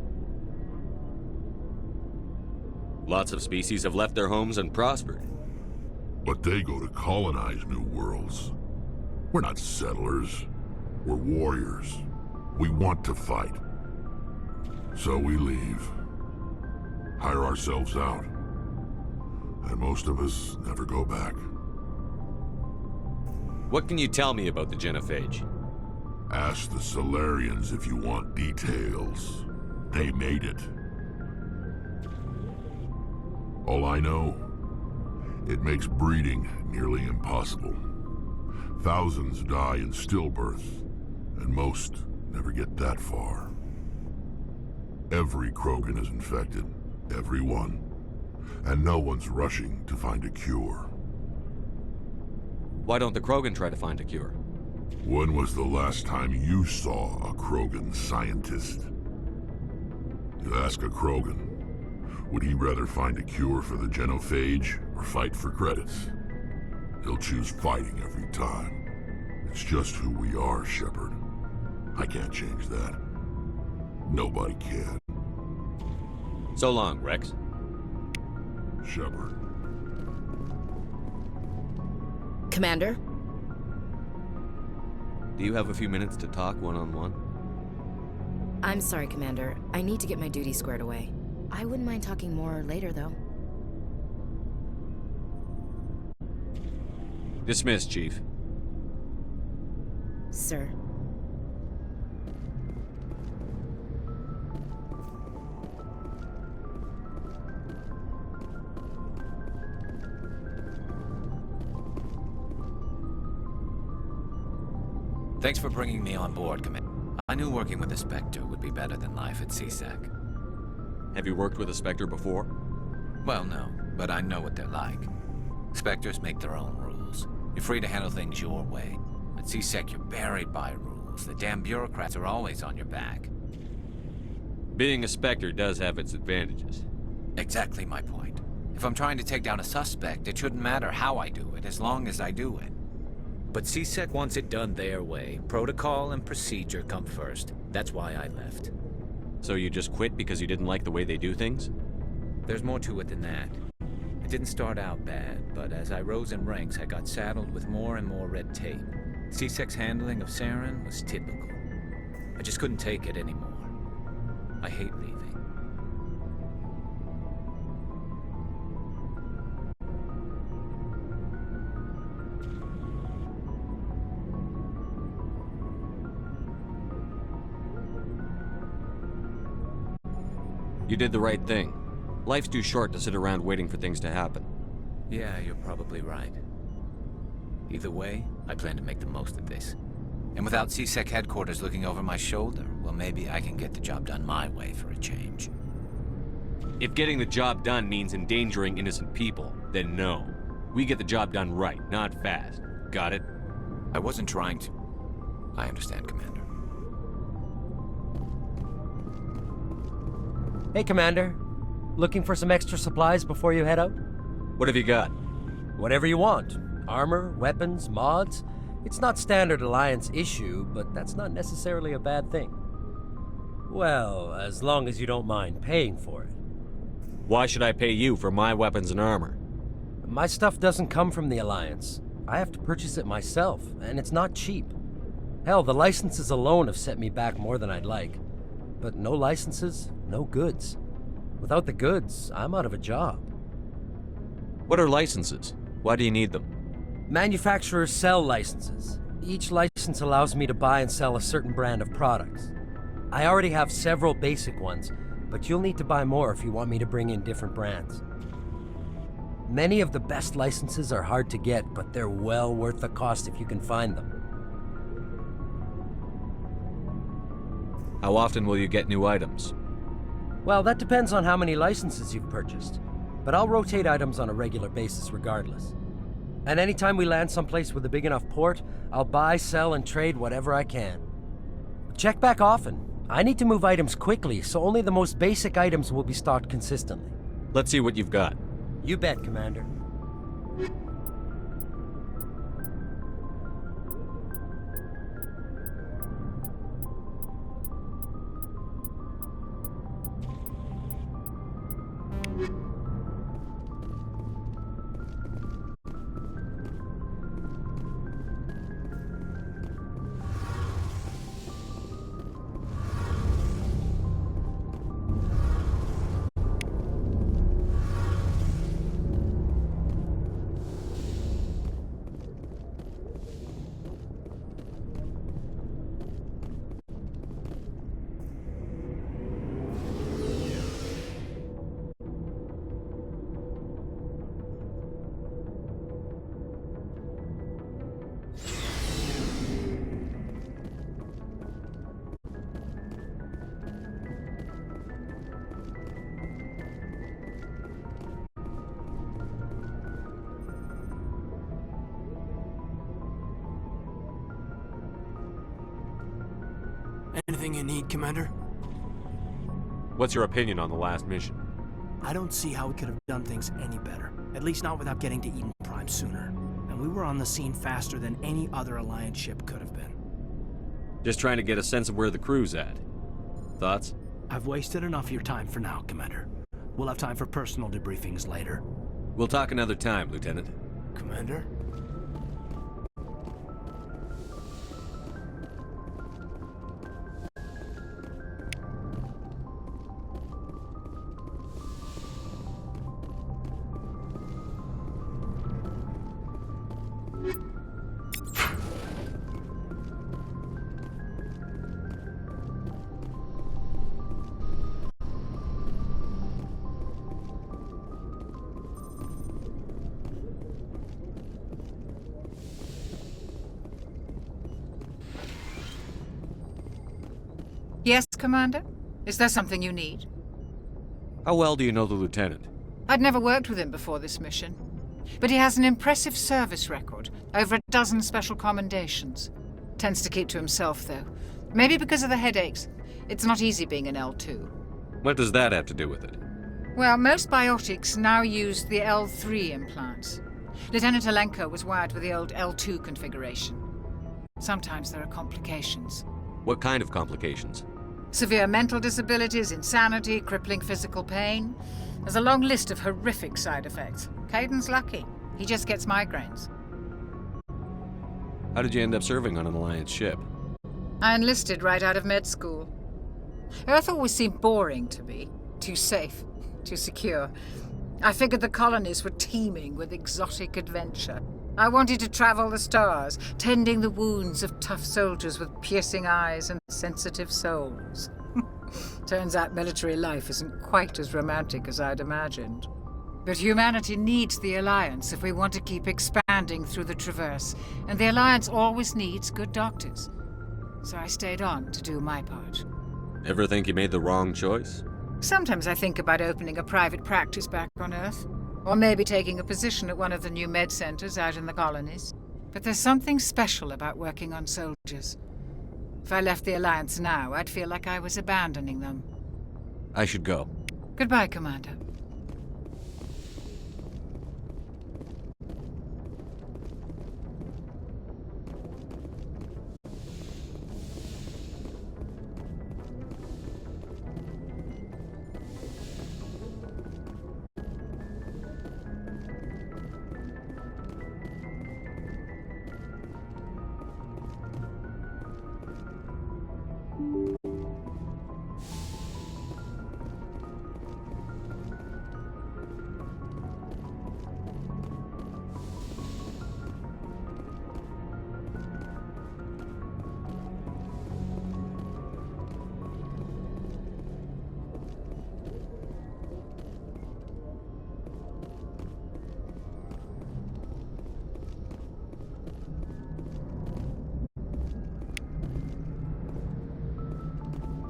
Lots of species have left their homes and prospered. But they go to colonize new worlds. We're not settlers. We're warriors. We want to fight. So we leave. Hire ourselves out. And most of us never go back. What can you tell me about the genophage? Ask the Solarians if you want details. They made it. All I know, it makes breeding nearly impossible. Thousands die in stillbirth, and most never get that far. Every Krogan is infected, every one. And no one's rushing to find a cure. Why don't the Krogan try to find a cure? When was the last time you saw a Krogan scientist? You ask a Krogan, would he rather find a cure for the genophage or fight for credits? He'll choose fighting every time. It's just who we are, Shepard. I can't change that. Nobody can. So long, Rex. Shepard. Commander? Do you have a few minutes to talk one-on-one? I'm sorry, Commander. I need to get my duty squared away. I wouldn't mind talking more later, though. Dismissed, Chief. Sir. Thanks for bringing me on board, Commander. I knew working with a Spectre would be better than life at CSEC. Have you worked with a Spectre before? Well, no, but I know what they're like. Spectres make their own rules. You're free to handle things your way. At CSEC, you're buried by rules. The damn bureaucrats are always on your back. Being a Spectre does have its advantages. Exactly my point. If I'm trying to take down a suspect, it shouldn't matter how I do it, as long as I do it. But CSEC wants it done their way. Protocol and procedure come first. That's why I left. So you just quit because you didn't like the way they do things? There's more to it than that. It didn't start out bad, but as I rose in ranks, I got saddled with more and more red tape. CSEC's handling of Saren was typical. I just couldn't take it anymore. I hate leaving. You did the right thing. Life's too short to sit around waiting for things to happen. Yeah, you're probably right. Either way, I plan to make the most of this. And without CSEC headquarters looking over my shoulder, well, maybe I can get the job done my way for a change. If getting the job done means endangering innocent people, then no. We get the job done right, not fast. Got it? I wasn't trying to... I understand, Commander. Hey, Commander. Looking for some extra supplies before you head out? What have you got? Whatever you want. Armor, weapons, mods. It's not standard Alliance issue, but that's not necessarily a bad thing. Well, as long as you don't mind paying for it. Why should I pay you for my weapons and armor? My stuff doesn't come from the Alliance. I have to purchase it myself, and it's not cheap. Hell, the licenses alone have set me back more than I'd like. But no licenses, no goods. Without the goods, I'm out of a job. What are licenses? Why do you need them? Manufacturers sell licenses. Each license allows me to buy and sell a certain brand of products. I already have several basic ones, but you'll need to buy more if you want me to bring in different brands. Many of the best licenses are hard to get, but they're well worth the cost if you can find them. How often will you get new items? Well, that depends on how many licenses you've purchased, but I'll rotate items on a regular basis regardless. And anytime we land someplace with a big enough port, I'll buy, sell, and trade whatever I can. Check back often. I need to move items quickly, so only the most basic items will be stocked consistently. Let's see what you've got. You bet, Commander. Anything you need, Commander? What's your opinion on the last mission? I don't see how we could have done things any better. At least not without getting to Eden Prime sooner. And we were on the scene faster than any other Alliance ship could have been. Just trying to get a sense of where the crew's at. Thoughts? I've wasted enough of your time for now, Commander. We'll have time for personal debriefings later. We'll talk another time, Lieutenant. Commander? Commander? Is there something you need? How well do you know the lieutenant? I'd never worked with him before this mission. But he has an impressive service record, over a dozen special commendations. Tends to keep to himself, though. Maybe because of the headaches. It's not easy being an L2. What does that have to do with it? Well, most biotics now use the L3 implants. Lieutenant Alenko was wired with the old L2 configuration. Sometimes there are complications. What kind of complications? Severe mental disabilities, insanity, crippling physical pain. There's a long list of horrific side effects. Caden's lucky. He just gets migraines. How did you end up serving on an Alliance ship? I enlisted right out of med school. Earth always seemed boring to me. Too safe, too secure. I figured the colonies were teeming with exotic adventure. I wanted to travel the stars, tending the wounds of tough soldiers with piercing eyes and sensitive souls. Turns out military life isn't quite as romantic as I'd imagined. But humanity needs the Alliance if we want to keep expanding through the Traverse, and the Alliance always needs good doctors. So I stayed on to do my part. Ever think you made the wrong choice? Sometimes I think about opening a private practice back on Earth, or maybe taking a position at one of the new med centers out in the colonies. But there's something special about working on soldiers. If I left the Alliance now, I'd feel like I was abandoning them. I should go. Goodbye, Commander.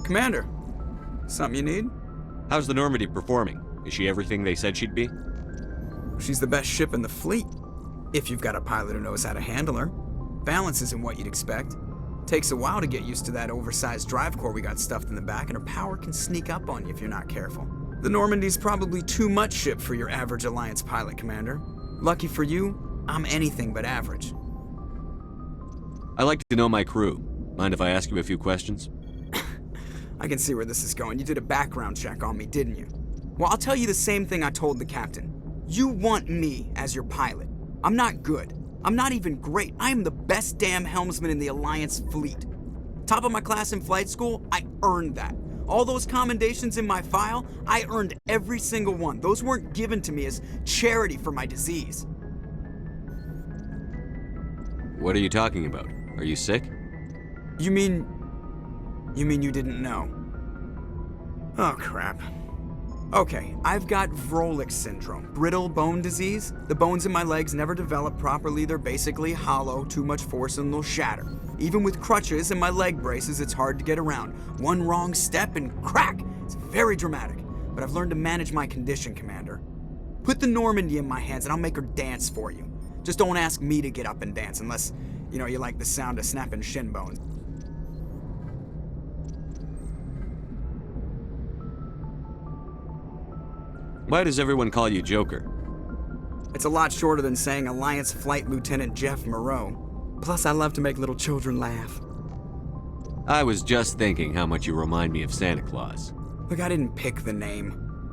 Commander, something you need? How's the Normandy performing? Is she everything they said she'd be? She's the best ship in the fleet, if you've got a pilot who knows how to handle her. Balance isn't what you'd expect. Takes a while to get used to that oversized drive core we got stuffed in the back, and her power can sneak up on you if you're not careful. The Normandy's probably too much ship for your average Alliance pilot, Commander. Lucky for you, I'm anything but average. I like to know my crew. Mind if I ask you a few questions? I can see where this is going. You did a background check on me, didn't you? Well, I'll tell you the same thing I told the captain. You want me as your pilot. I'm not good. I'm not even great. I am the best damn helmsman in the Alliance fleet. Top of my class in flight school, I earned that. All those commendations in my file, I earned every single one. Those weren't given to me as charity for my disease. What are you talking about? Are you sick? You mean you didn't know? Oh, crap. Okay, I've got Vrolik syndrome, brittle bone disease. The bones in my legs never develop properly. They're basically hollow, too much force and they'll shatter. Even with crutches and my leg braces, it's hard to get around. One wrong step and crack! It's very dramatic, but I've learned to manage my condition, Commander. Put the Normandy in my hands and I'll make her dance for you. Just don't ask me to get up and dance unless, you like the sound of snapping shin bones. Why does everyone call you Joker? It's a lot shorter than saying Alliance Flight Lieutenant Jeff Moreau. Plus, I love to make little children laugh. I was just thinking how much you remind me of Santa Claus. Look, I didn't pick the name.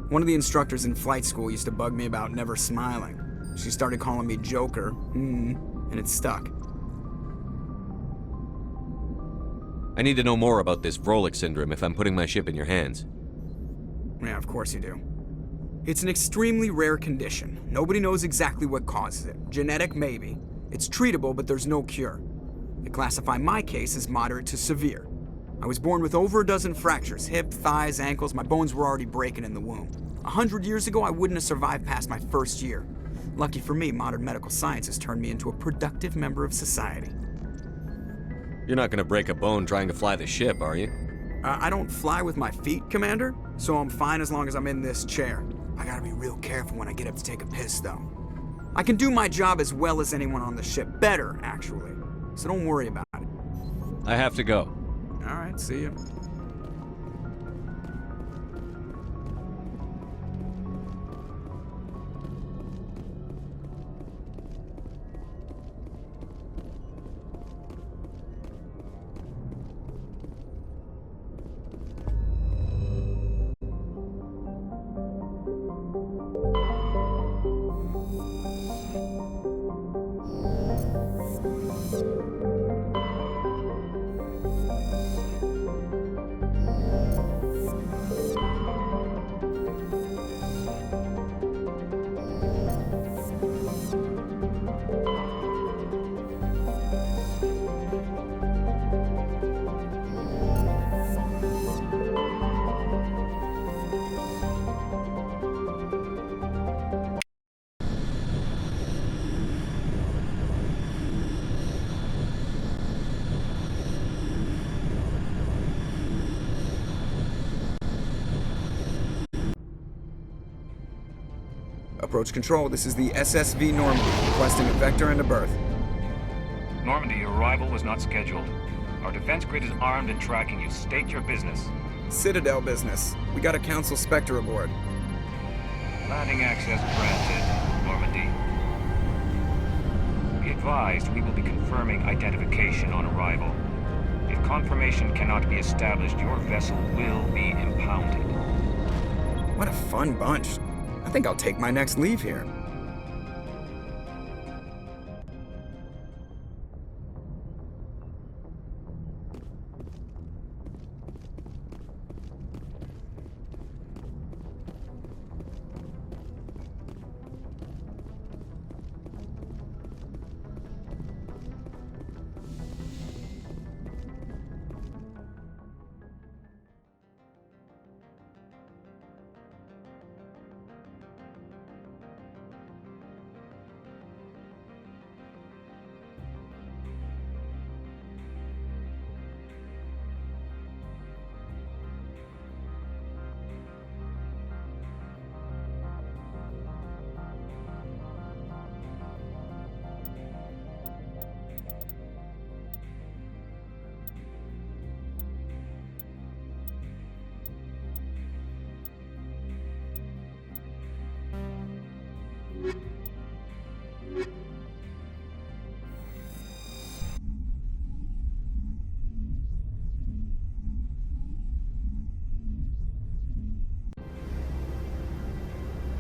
One of the instructors in flight school used to bug me about never smiling. She started calling me Joker, and it stuck. I need to know more about this Vrolik syndrome if I'm putting my ship in your hands. Yeah, of course you do. It's an extremely rare condition. Nobody knows exactly what causes it. Genetic, maybe. It's treatable, but there's no cure. They classify my case as moderate to severe. I was born with over a dozen fractures, hip, thighs, ankles. My bones were already breaking in the womb. 100 years ago, I wouldn't have survived past my first year. Lucky for me, modern medical science has turned me into a productive member of society. You're not gonna break a bone trying to fly the ship, are you? I don't fly with my feet, Commander, so I'm fine as long as I'm in this chair. I gotta be real careful when I get up to take a piss, though. I can do my job as well as anyone on the ship. Better, actually. So don't worry about it. I have to go. Alright, see ya. Approach control, this is the SSV Normandy, requesting a vector and a berth. Normandy, your arrival was not scheduled. Our defense grid is armed and tracking you. State your business. Citadel business. We got a Council Spectre aboard. Landing access granted, Normandy. Be advised, we will be confirming identification on arrival. If confirmation cannot be established, your vessel will be impounded. What a fun bunch. I think I'll take my next leave here.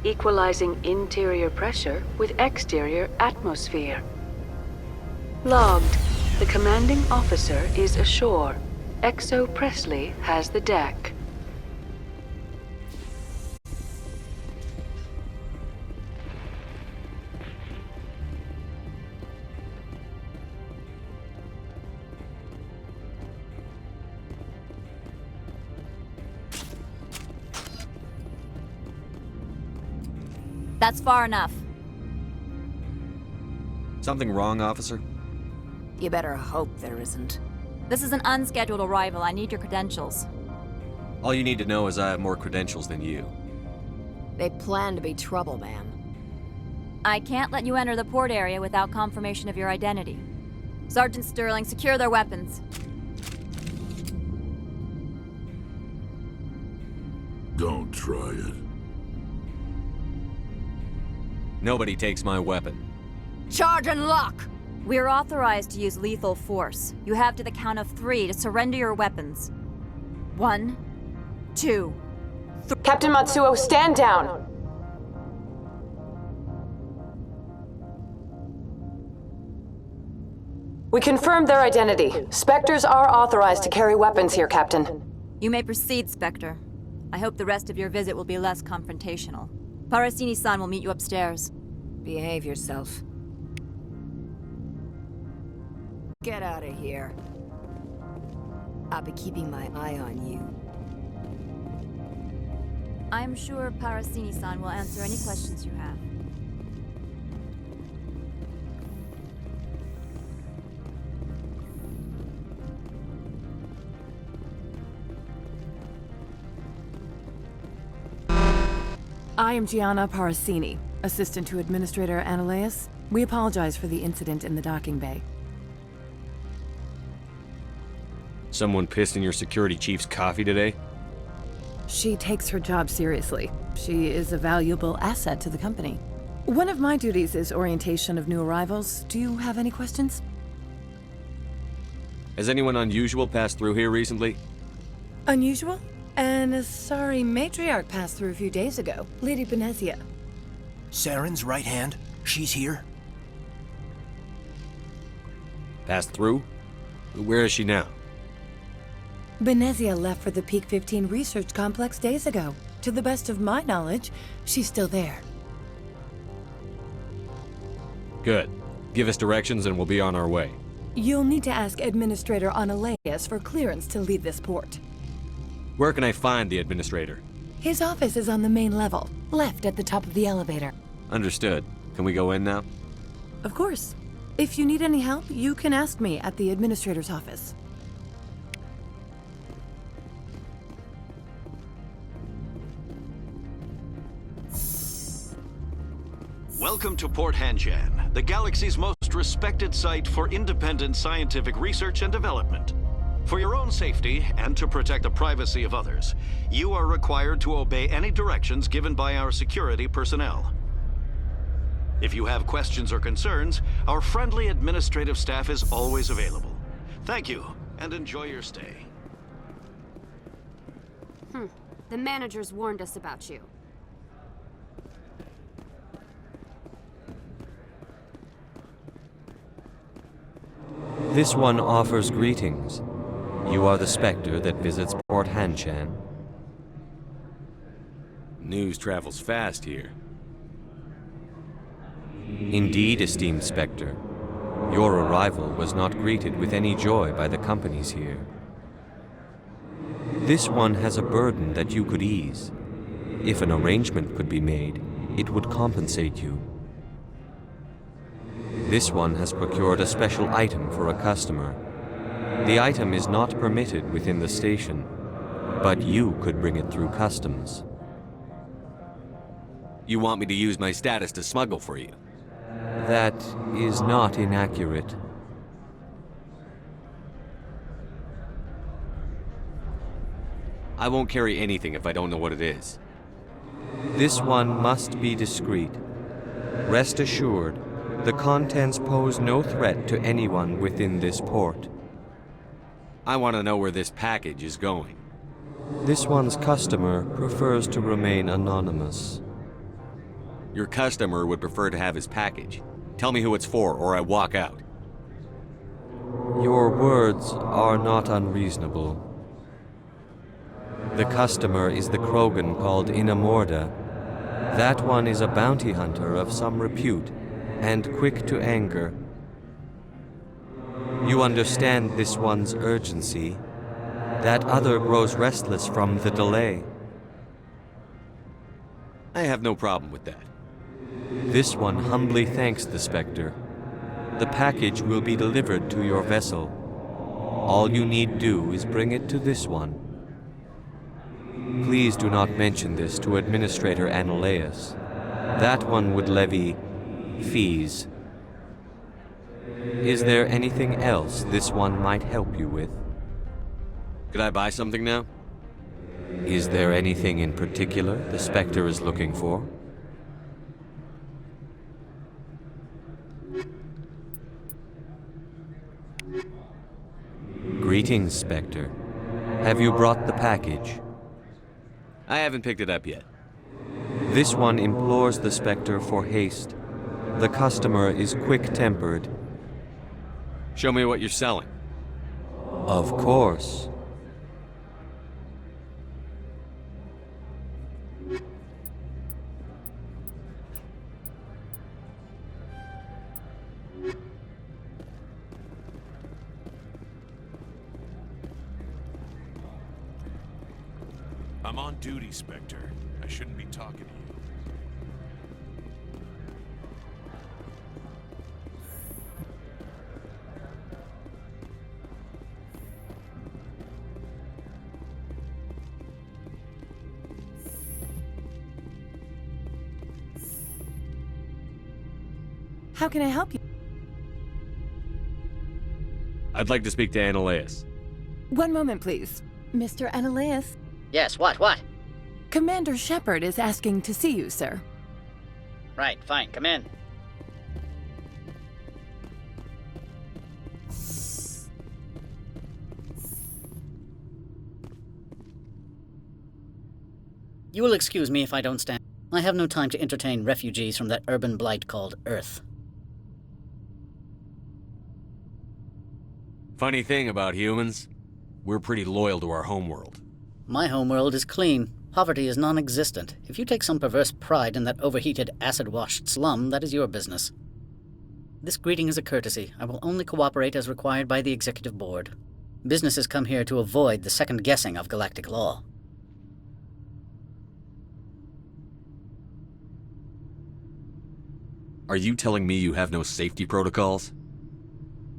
Equalizing interior pressure with exterior atmosphere. Logged. The commanding officer is ashore. Exo Presley has the deck. That's far enough. Something wrong, officer? You better hope there isn't. This is an unscheduled arrival. I need your credentials. All you need to know is I have more credentials than you. They plan to be trouble, man. I can't let you enter the port area without confirmation of your identity. Sergeant Sterling, secure their weapons. Don't try it. Nobody takes my weapon. Charge and lock! We're authorized to use lethal force. You have to the count of 3 to surrender your weapons. 1, 2, 3. Captain Matsuo, stand down! We confirmed their identity. Spectres are authorized to carry weapons here, Captain. You may proceed, Spectre. I hope the rest of your visit will be less confrontational. Parasini-san will meet you upstairs. Behave yourself. Get out of here. I'll be keeping my eye on you. I'm sure Parasini-san will answer any questions you have. I am Gianna Parasini, assistant to Administrator Analeas. We apologize for the incident in the docking bay. Someone pissed in your security chief's coffee today? She takes her job seriously. She is a valuable asset to the company. One of my duties is orientation of new arrivals. Do you have any questions? Has anyone unusual passed through here recently? Unusual? And a sorry matriarch passed through a few days ago. Lady Benezia. Saren's right hand? She's here? Passed through? Where is she now? Benezia left for the Peak 15 research complex days ago. To the best of my knowledge, she's still there. Good. Give us directions and we'll be on our way. You'll need to ask Administrator Analeas for clearance to leave this port. Where can I find the administrator? His office is on the main level, left at the top of the elevator. Understood. Can we go in now? Of course. If you need any help, you can ask me at the Administrator's office. Welcome to Port Hanshan, the galaxy's most respected site for independent scientific research and development. For your own safety, and to protect the privacy of others, you are required to obey any directions given by our security personnel. If you have questions or concerns, our friendly administrative staff is always available. Thank you, and enjoy your stay. The managers warned us about you. This one offers greetings. You are the Spectre that visits Port Hanshan. News travels fast here. Indeed, esteemed Spectre. Your arrival was not greeted with any joy by the companies here. This one has a burden that you could ease. If an arrangement could be made, it would compensate you. This one has procured a special item for a customer. The item is not permitted within the station, but you could bring it through customs. You want me to use my status to smuggle for you? That is not inaccurate. I won't carry anything if I don't know what it is. This one must be discreet. Rest assured, the contents pose no threat to anyone within this port. I want to know where this package is going. This one's customer prefers to remain anonymous. Your customer would prefer to have his package. Tell me who it's for, or I walk out. Your words are not unreasonable. The customer is the Krogan called Inamorda. That one is a bounty hunter of some repute, and quick to anger. You understand this one's urgency. That other grows restless from the delay. I have no problem with that. This one humbly thanks the Spectre. The package will be delivered to your vessel. All you need do is bring it to this one. Please do not mention this to Administrator Analeas. That one would levy fees. Is there anything else this one might help you with? Could I buy something now? Is there anything in particular the Spectre is looking for? Greetings, Spectre. Have you brought the package? I haven't picked it up yet. This one implores the Spectre for haste. The customer is quick-tempered. Show me what you're selling. Of course. I'm on duty, Spectre. I shouldn't be talking to you. How can I help you? I'd like to speak to Annaleus. One moment, please. Mr. Annaleus? Yes, what? Commander Shepard is asking to see you, sir. Right, fine, come in. You will excuse me if I don't stand. I have no time to entertain refugees from that urban blight called Earth. Funny thing about humans, we're pretty loyal to our homeworld. My homeworld is clean. Poverty is non-existent. If you take some perverse pride in that overheated, acid-washed slum, that is your business. This greeting is a courtesy. I will only cooperate as required by the Executive Board. Businesses come here to avoid the second-guessing of galactic law. Are you telling me you have no safety protocols?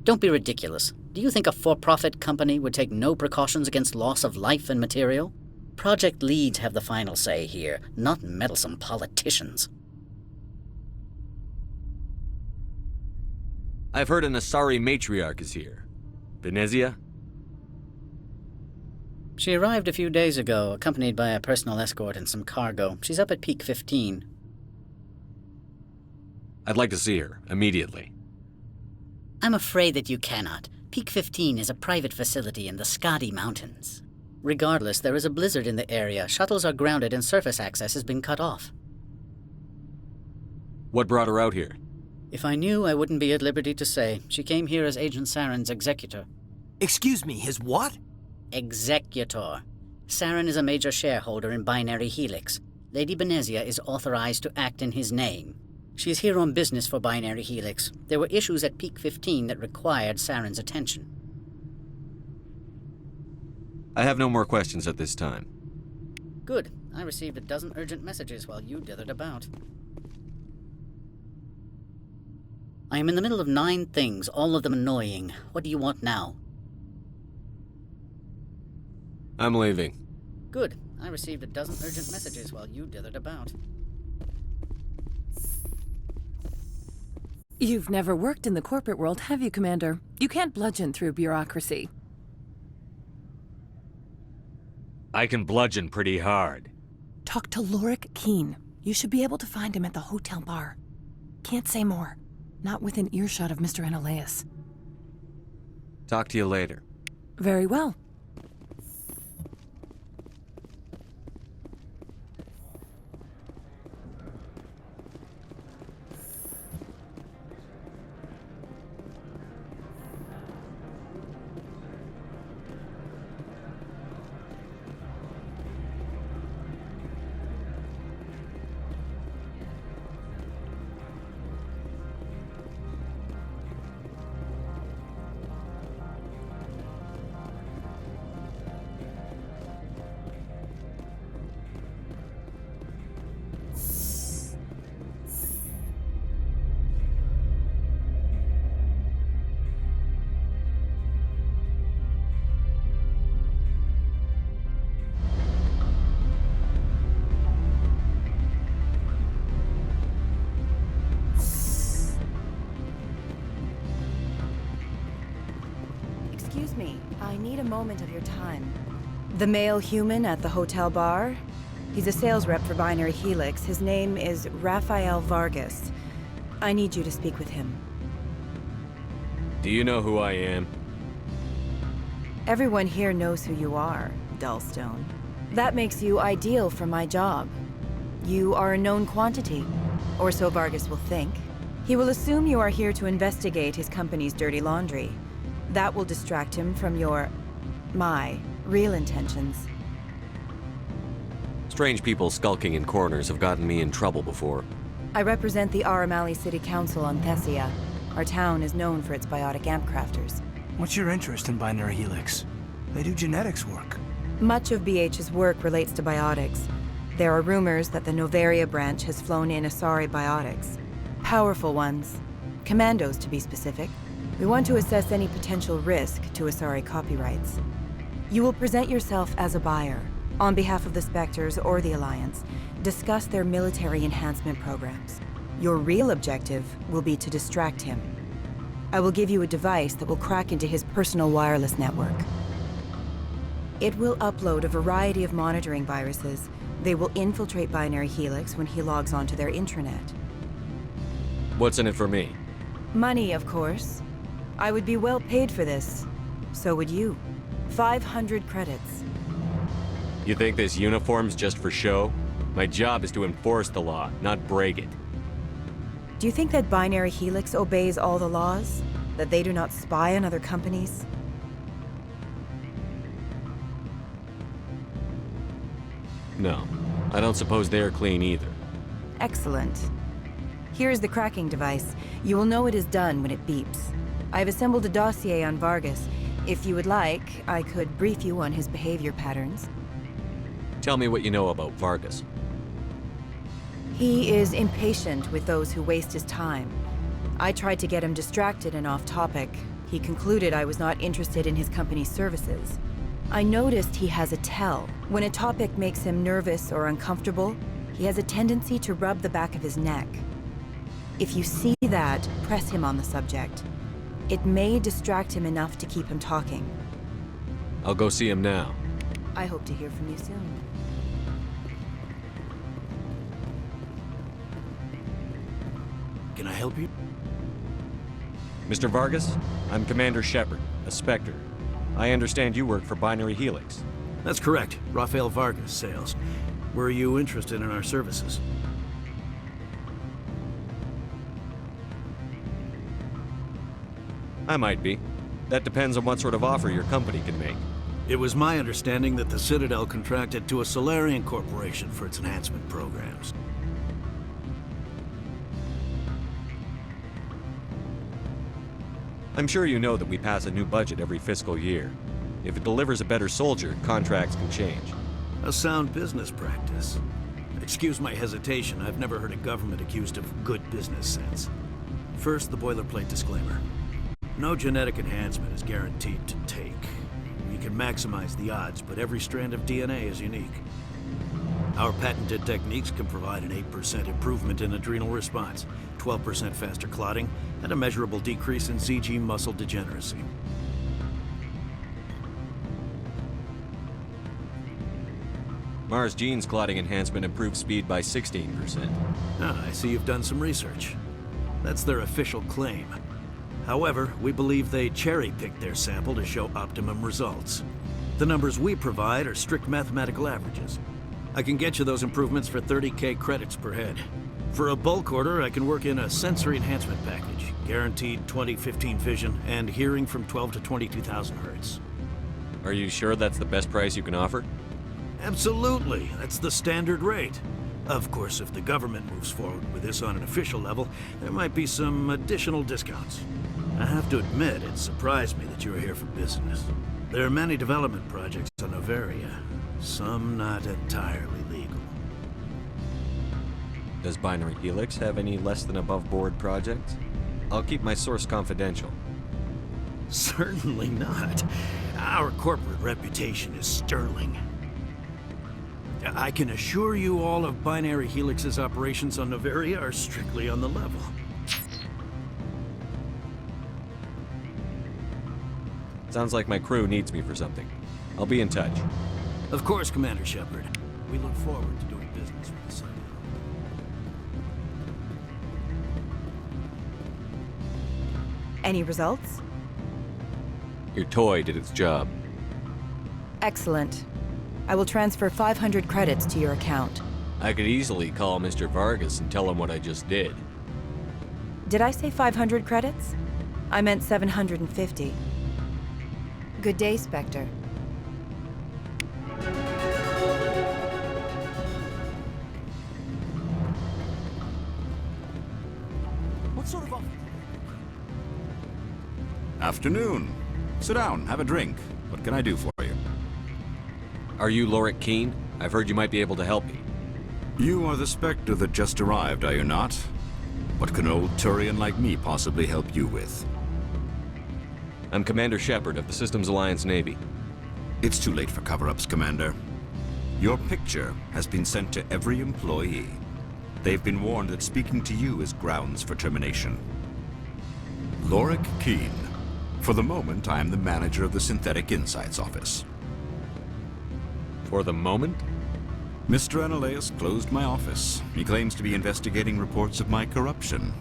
Don't be ridiculous. Do you think a for-profit company would take no precautions against loss of life and material? Project leads have the final say here, not meddlesome politicians. I've heard an Asari matriarch is here. Venezia? She arrived a few days ago, accompanied by a personal escort and some cargo. She's up at Peak 15. I'd like to see her, immediately. I'm afraid that you cannot. Peak 15 is a private facility in the Skadi Mountains. Regardless, there is a blizzard in the area. Shuttles are grounded and surface access has been cut off. What brought her out here? If I knew, I wouldn't be at liberty to say. She came here as Agent Saren's executor. Excuse me, his what? Executor. Saren is a major shareholder in Binary Helix. Lady Venezia is authorized to act in his name. She's here on business for Binary Helix. There were issues at Peak 15 that required Saren's attention. I have no more questions at this time. Good. I received a dozen urgent messages while you dithered about. I am in the middle of 9 things, all of them annoying. What do you want now? I'm leaving. Good. I received a dozen urgent messages while you dithered about. You've never worked in the corporate world, have you, Commander? You can't bludgeon through bureaucracy. I can bludgeon pretty hard. Talk to Lorik Keene. You should be able to find him at the hotel bar. Can't say more. Not within earshot of Mr. Annaleus. Talk to you later. Very well. Excuse me, I need a moment of your time. The male human at the hotel bar? He's a sales rep for Binary Helix. His name is Rafael Vargas. I need you to speak with him. Do you know who I am? Everyone here knows who you are, Dullstone. That makes you ideal for my job. You are a known quantity, or so Vargas will think. He will assume you are here to investigate his company's dirty laundry. That will distract him from my real intentions. Strange people skulking in corners have gotten me in trouble before. I represent the Aramali City Council on Thessia. Our town is known for its biotic amp crafters. What's your interest in Binary Helix? They do genetics work. Much of BH's work relates to biotics. There are rumors that the Novaria branch has flown in Asari biotics. Powerful ones. Commandos, to be specific. We want to assess any potential risk to Asari copyrights. You will present yourself as a buyer, on behalf of the Spectres or the Alliance. Discuss their military enhancement programs. Your real objective will be to distract him. I will give you a device that will crack into his personal wireless network. It will upload a variety of monitoring viruses. They will infiltrate Binary Helix when he logs onto their intranet. What's in it for me? Money, of course. I would be well paid for this. So would you. 500 credits. You think this uniform's just for show? My job is to enforce the law, not break it. Do you think that Binary Helix obeys all the laws? That they do not spy on other companies? No, I don't suppose they're clean either. Excellent. Here is the cracking device. You will know it is done when it beeps. I have assembled a dossier on Vargas. If you would like, I could brief you on his behavior patterns. Tell me what you know about Vargas. He is impatient with those who waste his time. I tried to get him distracted and off topic. He concluded I was not interested in his company's services. I noticed he has a tell. When a topic makes him nervous or uncomfortable, he has a tendency to rub the back of his neck. If you see that, press him on the subject. It may distract him enough to keep him talking. I'll go see him now. I hope to hear from you soon. Can I help you? Mr. Vargas, I'm Commander Shepard, a Spectre. I understand you work for Binary Helix. That's correct. Rafael Vargas, sales. Were you interested in our services? I might be. That depends on what sort of offer your company can make. It was my understanding that the Citadel contracted to a Solarian corporation for its enhancement programs. I'm sure you know that we pass a new budget every fiscal year. If it delivers a better soldier, contracts can change. A sound business practice. Excuse my hesitation, I've never heard a government accused of good business sense. First, the boilerplate disclaimer. No genetic enhancement is guaranteed to take. We can maximize the odds, but every strand of DNA is unique. Our patented techniques can provide an 8% improvement in adrenal response, 12% faster clotting, and a measurable decrease in ZG muscle degeneracy. Mars Gene's clotting enhancement improves speed by 16%. Ah, I see you've done some research. That's their official claim. However, we believe they cherry-picked their sample to show optimum results. The numbers we provide are strict mathematical averages. I can get you those improvements for 30K credits per head. For a bulk order, I can work in a sensory enhancement package, guaranteed 20/15 vision, and hearing from 12 to 22,000 hertz. Are you sure that's the best price you can offer? Absolutely, that's the standard rate. Of course, if the government moves forward with this on an official level, there might be some additional discounts. I have to admit, it surprised me that you were here for business. There are many development projects on Noveria, some not entirely legal. Does Binary Helix have any less than above board projects? I'll keep my source confidential. Certainly not. Our corporate reputation is sterling. I can assure you all of Binary Helix's operations on Noveria are strictly on the level. Sounds like my crew needs me for something. I'll be in touch. Of course, Commander Shepard. We look forward to doing business with the Citadel. Any results? Your toy did its job. Excellent. I will transfer 500 credits to your account. I could easily call Mr. Vargas and tell him what I just did. Did I say 500 credits? I meant 750. Good day, Spectre. What sort of... Afternoon. Sit down, have a drink. What can I do for you? Are you Lorik Keene? I've heard you might be able to help me. You are the Spectre that just arrived, are you not? What can an old Turian like me possibly help you with? I'm Commander Shepard of the Systems Alliance Navy. It's too late for cover-ups, Commander. Your picture has been sent to every employee. They've been warned that speaking to you is grounds for termination. Lorik Keene. For the moment, I am the manager of the Synthetic Insights Office. For the moment? Mr. Ananias closed my office. He claims to be investigating reports of my corruption.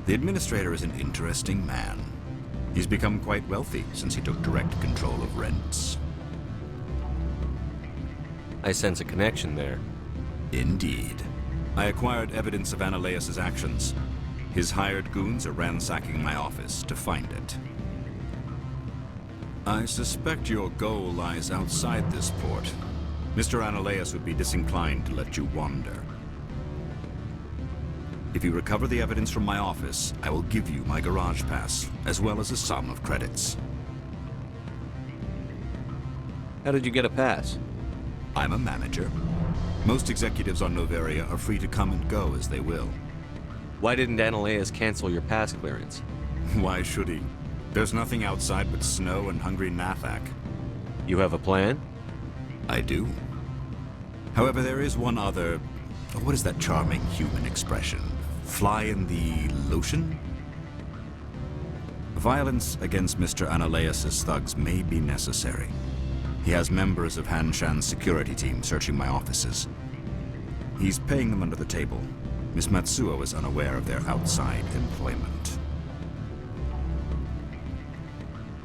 The administrator is an interesting man. He's become quite wealthy since he took direct control of rents. I sense a connection there. Indeed. I acquired evidence of Ananias' actions. His hired goons are ransacking my office to find it. I suspect your goal lies outside this port. Mr. Ananias would be disinclined to let you wander. If you recover the evidence from my office, I will give you my garage pass, as well as a sum of credits. How did you get a pass? I'm a manager. Most executives on Noveria are free to come and go as they will. Why didn't Ananias cancel your pass clearance? Why should he? There's nothing outside but snow and hungry Nathak. You have a plan? I do. However, there is one other... What is that charming human expression? Fly in the lotion? Violence against Mr. Ananias' thugs may be necessary. He has members of Han Shan's security team searching my offices. He's paying them under the table. Miss Matsuo is unaware of their outside employment.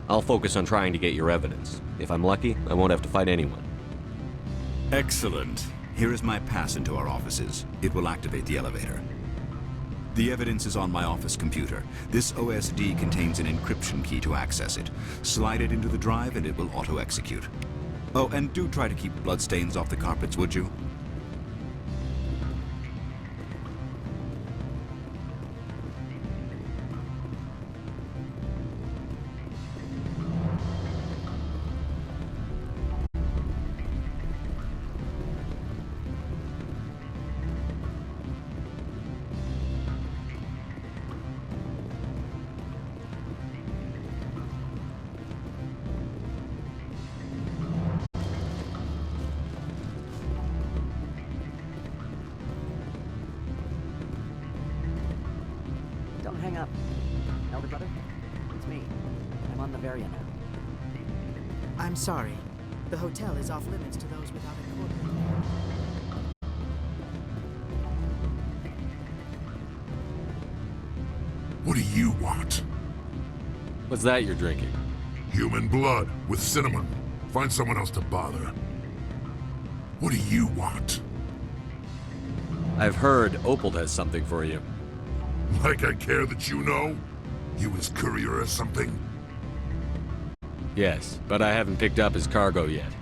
I'll focus on trying to get your evidence. If I'm lucky, I won't have to fight anyone. Excellent. Here is my pass into our offices. It will activate the elevator. The evidence is on my office computer. This OSD contains an encryption key to access it. Slide it into the drive and it will auto-execute. Oh, and do try to keep bloodstains off the carpets, would you? Don't hang up. Elder brother, it's me. I'm on Noveria now. I'm sorry. The hotel is off limits to those without a corporate. What do you want? What's that you're drinking? Human blood with cinnamon. Find someone else to bother. What do you want? I've heard Opal has something for you. Like I care that you know? You his courier or something? Yes, but I haven't picked up his cargo yet.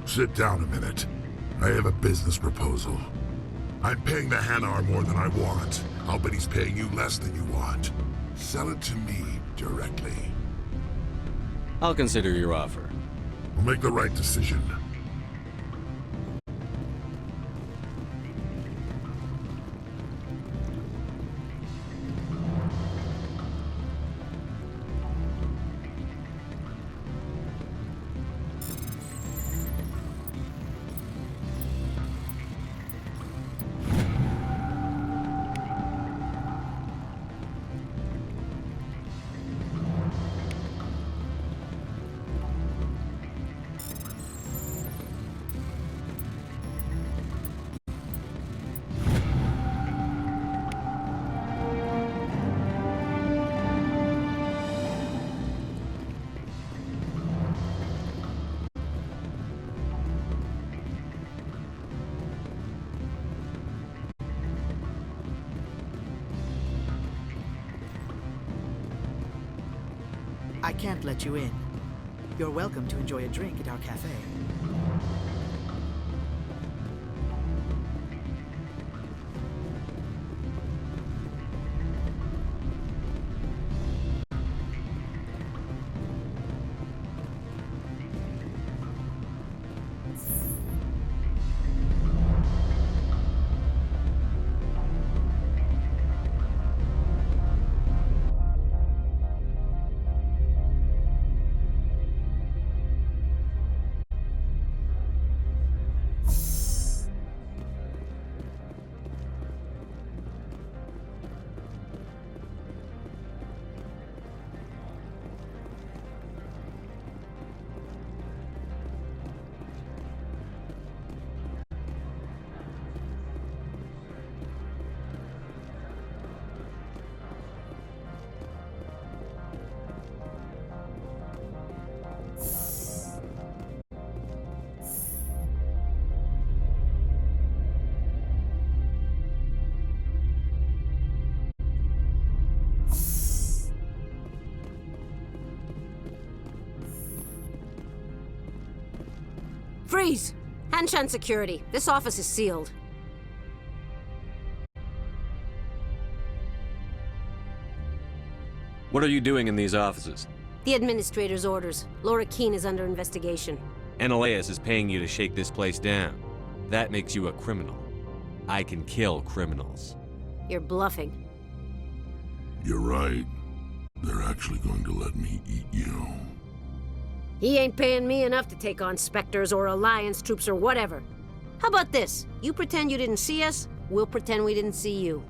Sit down a minute. I have a business proposal. I'm paying the Hanar more than I want. I'll bet he's paying you less than you want. Sell it to me directly. I'll consider your offer. We'll make the right decision. I can't let you in. You're welcome to enjoy a drink at our cafe. Freeze! Hanshan security. This office is sealed. What are you doing in these offices? The administrator's orders. Laura Keene is under investigation. Ananias is paying you to shake this place down. That makes you a criminal. I can kill criminals. You're bluffing. You're right. They're actually going to let me eat you. He ain't paying me enough to take on Spectres or Alliance troops or whatever. How about this? You pretend you didn't see us, we'll pretend we didn't see you.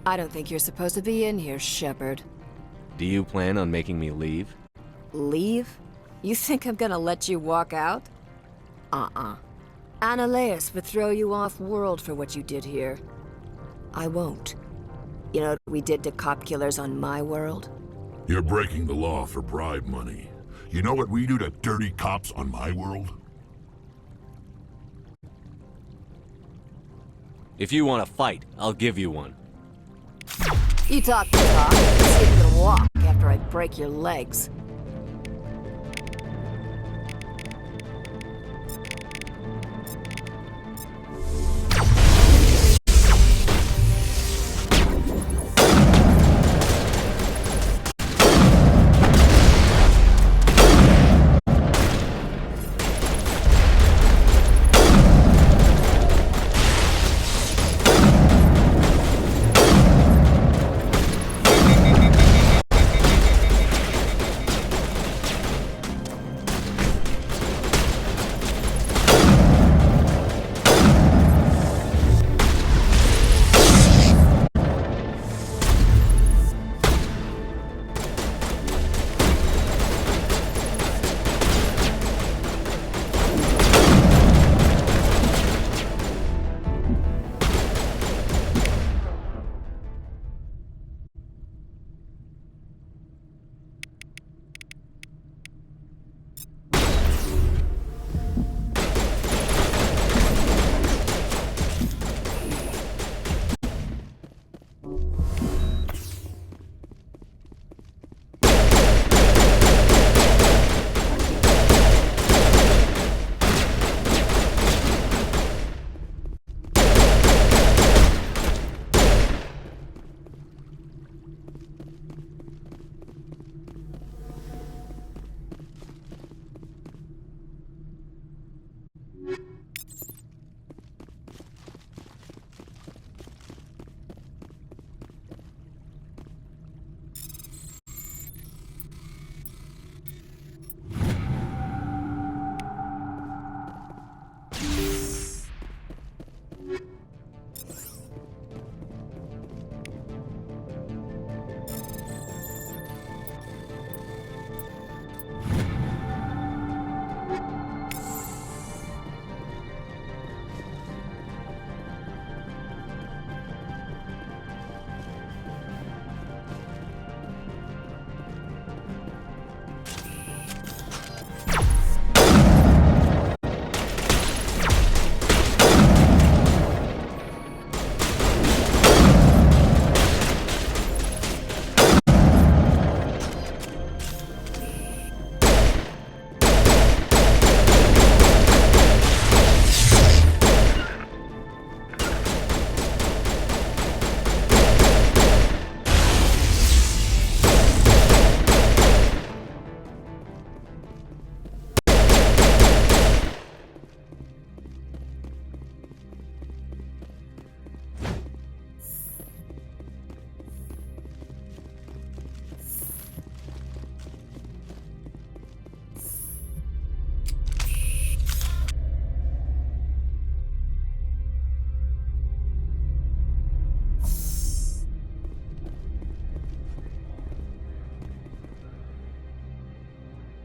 I don't think you're supposed to be in here, Shepard. Do you plan on making me leave? Leave? You think I'm gonna let you walk out? Ananias would throw you off-world for what you did here. I won't. You know what we did to cop killers on my world? You're breaking the law for bribe money. You know what we do to dirty cops on my world? If you want to fight, I'll give you one. You talk the talk. See if you can walk after I break your legs.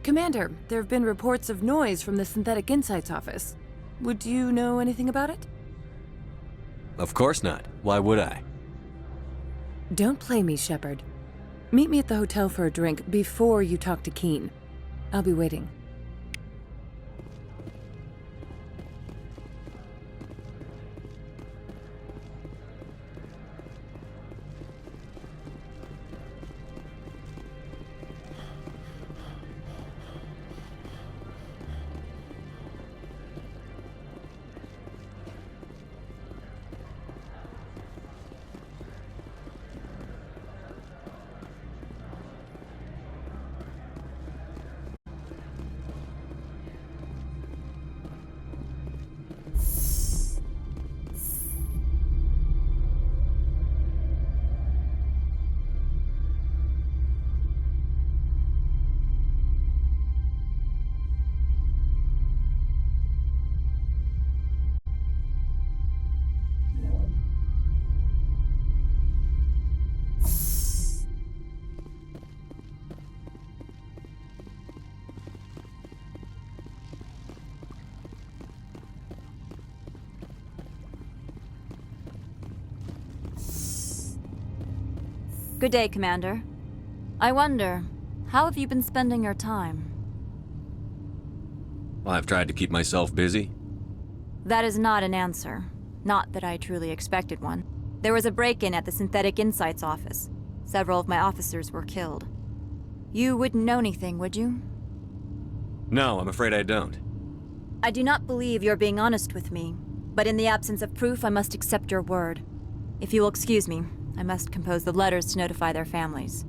Commander, there have been reports of noise from the Synthetic Insights office. Would you know anything about it? Of course not. Why would I? Don't play me, Shepard. Meet me at the hotel for a drink before you talk to Keen. I'll be waiting. Good day, Commander. I wonder, how have you been spending your time? Well, I've tried to keep myself busy. That is not an answer. Not that I truly expected one. There was a break-in at the Synthetic Insights office. Several of my officers were killed. You wouldn't know anything, would you? No, I'm afraid I don't. I do not believe you're being honest with me, but in the absence of proof, I must accept your word. If you will excuse me, I must compose the letters to notify their families.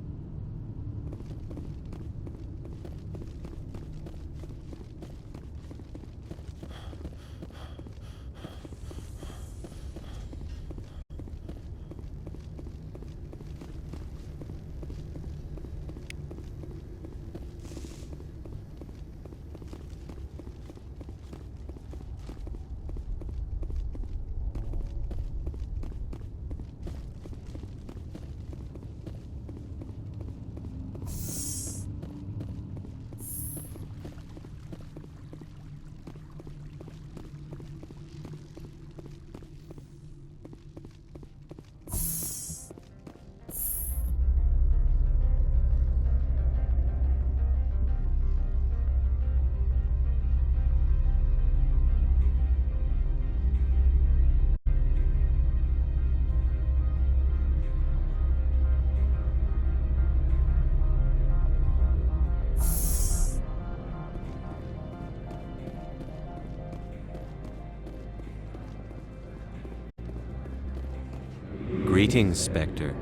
Greetings, Spectre.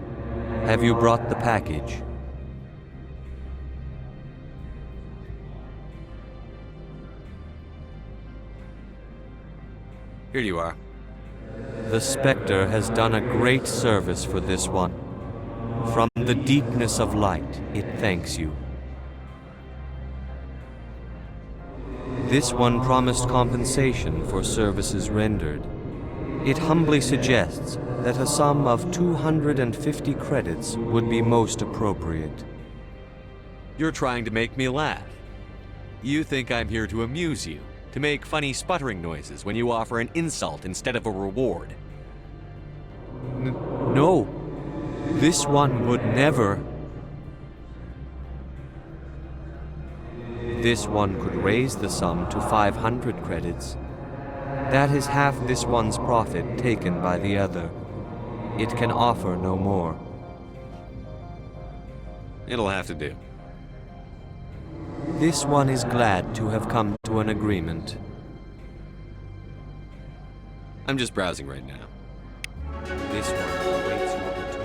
Have you brought the package? Here you are. The Spectre has done a great service for this one. From the deepness of light, it thanks you. This one promised compensation for services rendered. It humbly suggests that a sum of 250 credits would be most appropriate. You're trying to make me laugh. You think I'm here to amuse you, to make funny sputtering noises when you offer an insult instead of a reward. No, this one would never. This one could raise the sum to 500 credits. That is half this one's profit taken by the other. It can offer no more. It'll have to do. This one is glad to have come to an agreement. I'm just browsing right now. This one awaits your return.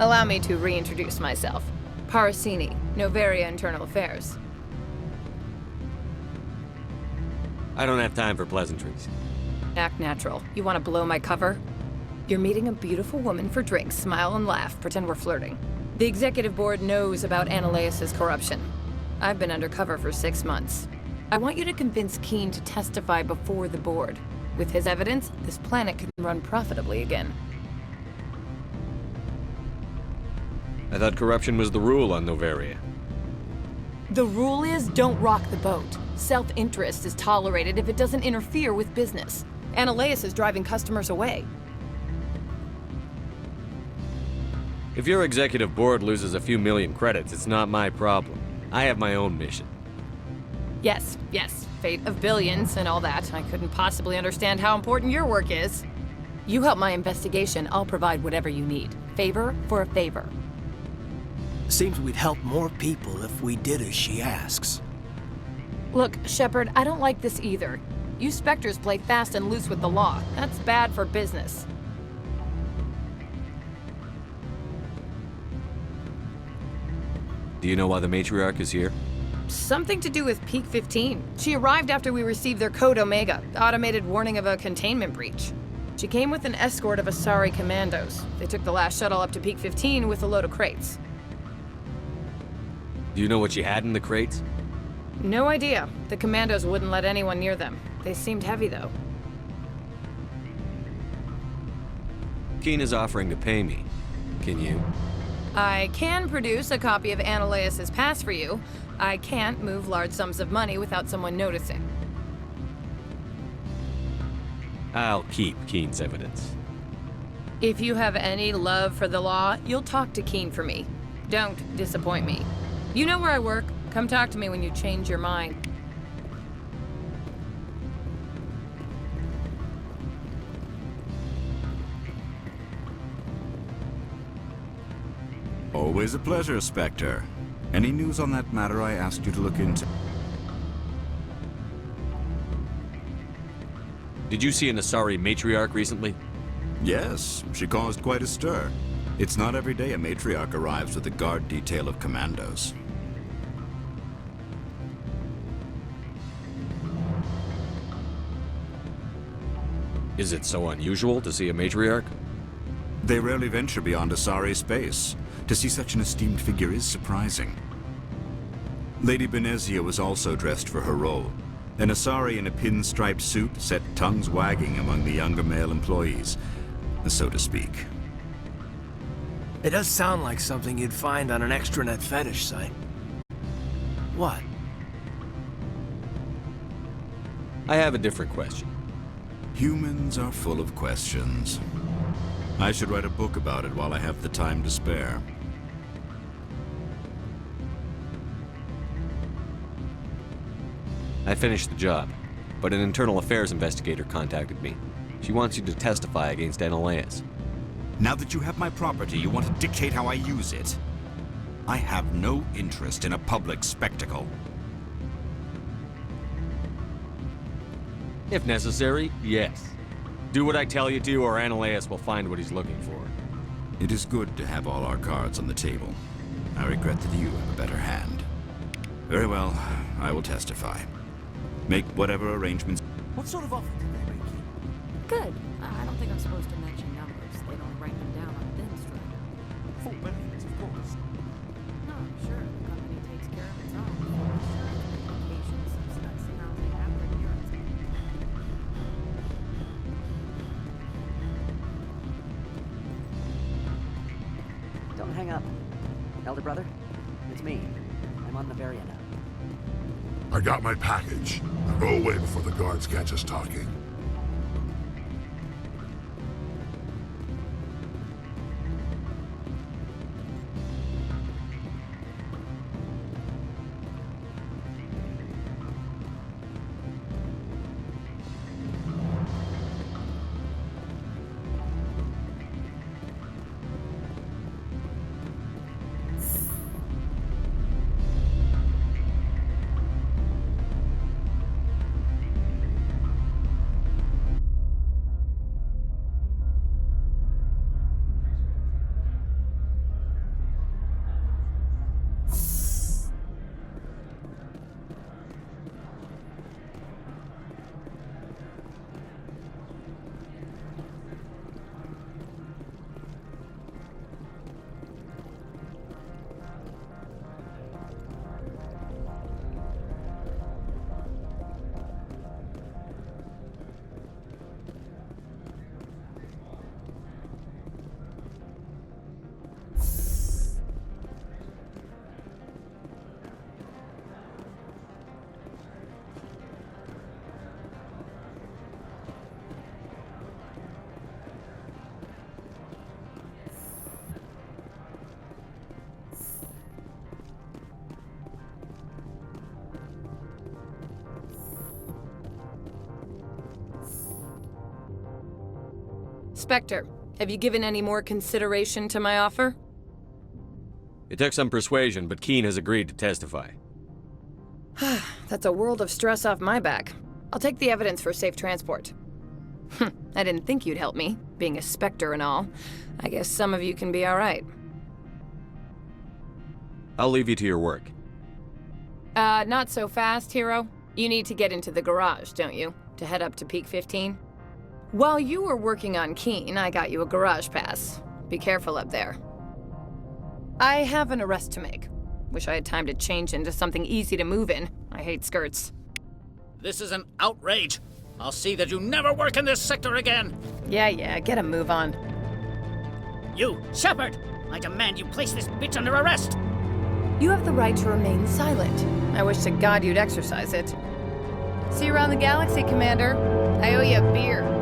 Allow me to reintroduce myself. Parasini, Novaria Internal Affairs. I don't have time for pleasantries. Act natural. You want to blow my cover? You're meeting a beautiful woman for drinks. Smile and laugh. Pretend we're flirting. The executive board knows about Annaleis' corruption. I've been undercover for 6 months. I want you to convince Keen to testify before the board. With his evidence, this planet can run profitably again. I thought corruption was the rule on Novaria. The rule is, don't rock the boat. Self-interest is tolerated if it doesn't interfere with business. Annaleis is driving customers away. If your executive board loses a few million credits, it's not my problem. I have my own mission. Yes, fate of billions and all that. I couldn't possibly understand how important your work is. You help my investigation, I'll provide whatever you need. Favor for a favor. Seems we'd help more people if we did as she asks. Look, Shepard, I don't like this either. You Spectres play fast and loose with the law. That's bad for business. Do you know why the matriarch is here? Something to do with Peak 15. She arrived after we received their Code Omega, automated warning of a containment breach. She came with an escort of Asari commandos. They took the last shuttle up to Peak 15 with a load of crates. Do you know what she had in the crates? No idea. The commandos wouldn't let anyone near them. They seemed heavy, though. Keen is offering to pay me. Can you? I can produce a copy of Annaleis' pass for you. I can't move large sums of money without someone noticing. I'll keep Keen's evidence. If you have any love for the law, you'll talk to Keen for me. Don't disappoint me. You know where I work. Come talk to me when you change your mind. Always a pleasure, Spectre. Any news on that matter I asked you to look into? Did you see an Asari matriarch recently? Yes, she caused quite a stir. It's not every day a matriarch arrives with a guard detail of commandos. Is it so unusual to see a matriarch? They rarely venture beyond Asari space. To see such an esteemed figure is surprising. Lady Benezia was also dressed for her role. An Asari in a pinstriped suit set tongues wagging among the younger male employees, so to speak. It does sound like something you'd find on an extranet fetish site. What? I have a different question. Humans are full of questions. I should write a book about it while I have the time to spare. I finished the job, but an internal affairs investigator contacted me. She wants you to testify against Annaleis. Now that you have my property, you want to dictate how I use it? I have no interest in a public spectacle. If necessary, yes. Do what I tell you to, or Annaleis will find what he's looking for. It is good to have all our cards on the table. I regret that you have a better hand. Very well, I will testify. Make whatever arrangements. What sort of offer did they make you? Good. I don't think I'm supposed to mention numbers. They don't write them down on thin string. Full benefits, of course. No, I'm sure the company takes care of its own. Insurance, vacation, subsidized housing, after adherence. Don't hang up. Elder brother, it's me. I'm on Novaria now. I got my package. Go away before the guards catch us talking. Spectre, have you given any more consideration to my offer? It took some persuasion, but Keene has agreed to testify. That's a world of stress off my back. I'll take the evidence for safe transport. I didn't think you'd help me, being a Spectre and all. I guess some of you can be alright. I'll leave you to your work. Not so fast, Hero. You need to get into the garage, don't you? To head up to Peak 15? While you were working on Keene, I got you a garage pass. Be careful up there. I have an arrest to make. Wish I had time to change into something easy to move in. I hate skirts. This is an outrage. I'll see that you never work in this sector again. Yeah, get a move on. You, Shepard! I demand you place this bitch under arrest! You have the right to remain silent. I wish to God you'd exercise it. See you around the galaxy, Commander. I owe you a beer.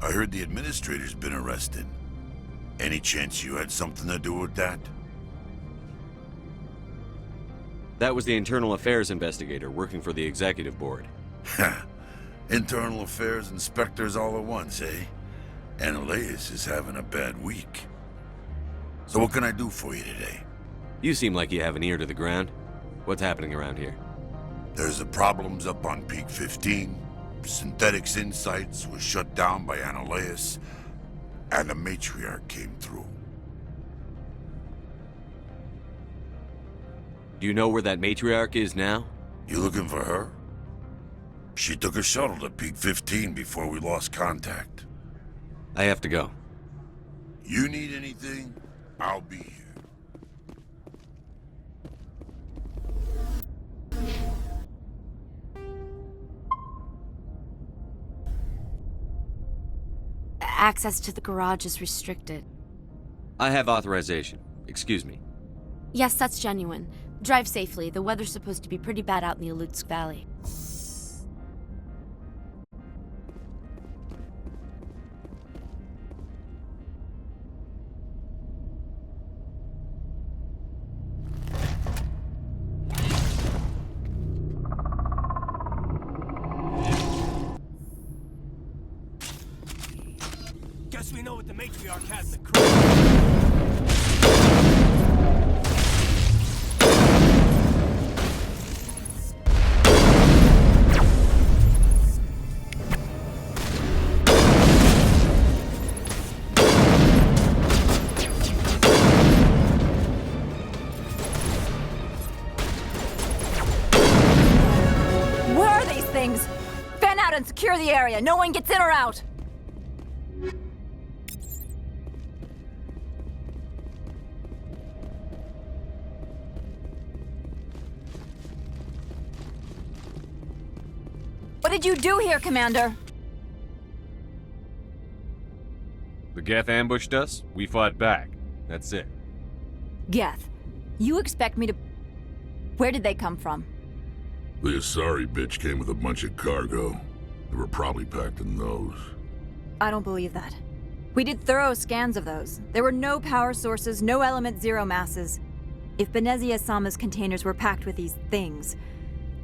I heard the administrator's been arrested. Any chance you had something to do with that? That was the internal affairs investigator working for the executive board. Internal affairs inspectors all at once, eh? Ananias is having a bad week. So what can I do for you today? You seem like you have an ear to the ground. What's happening around here? There's the problems up on Peak 15. Synthetics Insights was shut down by Ananias, and the matriarch came through. Do you know where that matriarch is now? You looking for her? She took a shuttle to Peak 15 before we lost contact. I have to go. You need anything? I'll be here. Access to the garage is restricted. I have authorization. Excuse me. Yes, that's genuine. Drive safely. The weather's supposed to be pretty bad out in the Alutsk Valley. Guess we know what the matriarch had in the crib. Where are these things? Fan out and secure the area. No one gets in or out. What did you do here, Commander? The Geth ambushed us, we fought back. That's it. Geth, you expect me to... Where did they come from? The Asari bitch came with a bunch of cargo. They were probably packed in those. I don't believe that. We did thorough scans of those. There were no power sources, no element zero masses. If Benezia Sama's containers were packed with these things,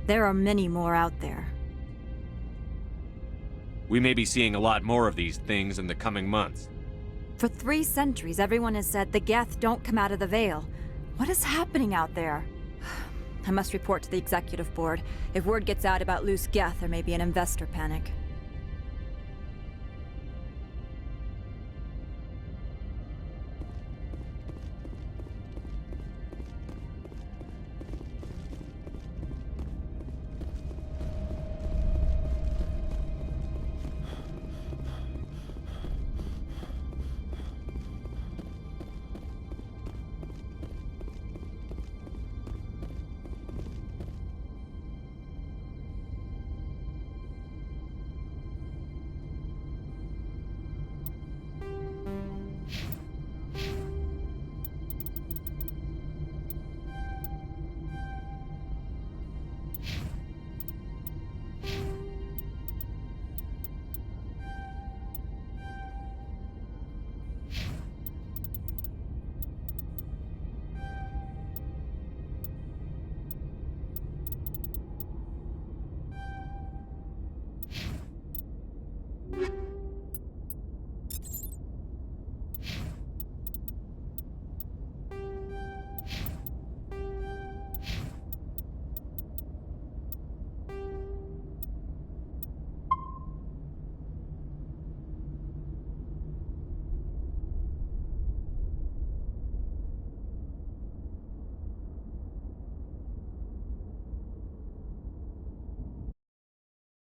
there are many more out there. We may be seeing a lot more of these things in the coming months. For 3 centuries, everyone has said the Geth don't come out of the Veil. What is happening out there? I must report to the executive board. If word gets out about loose Geth, there may be an investor panic.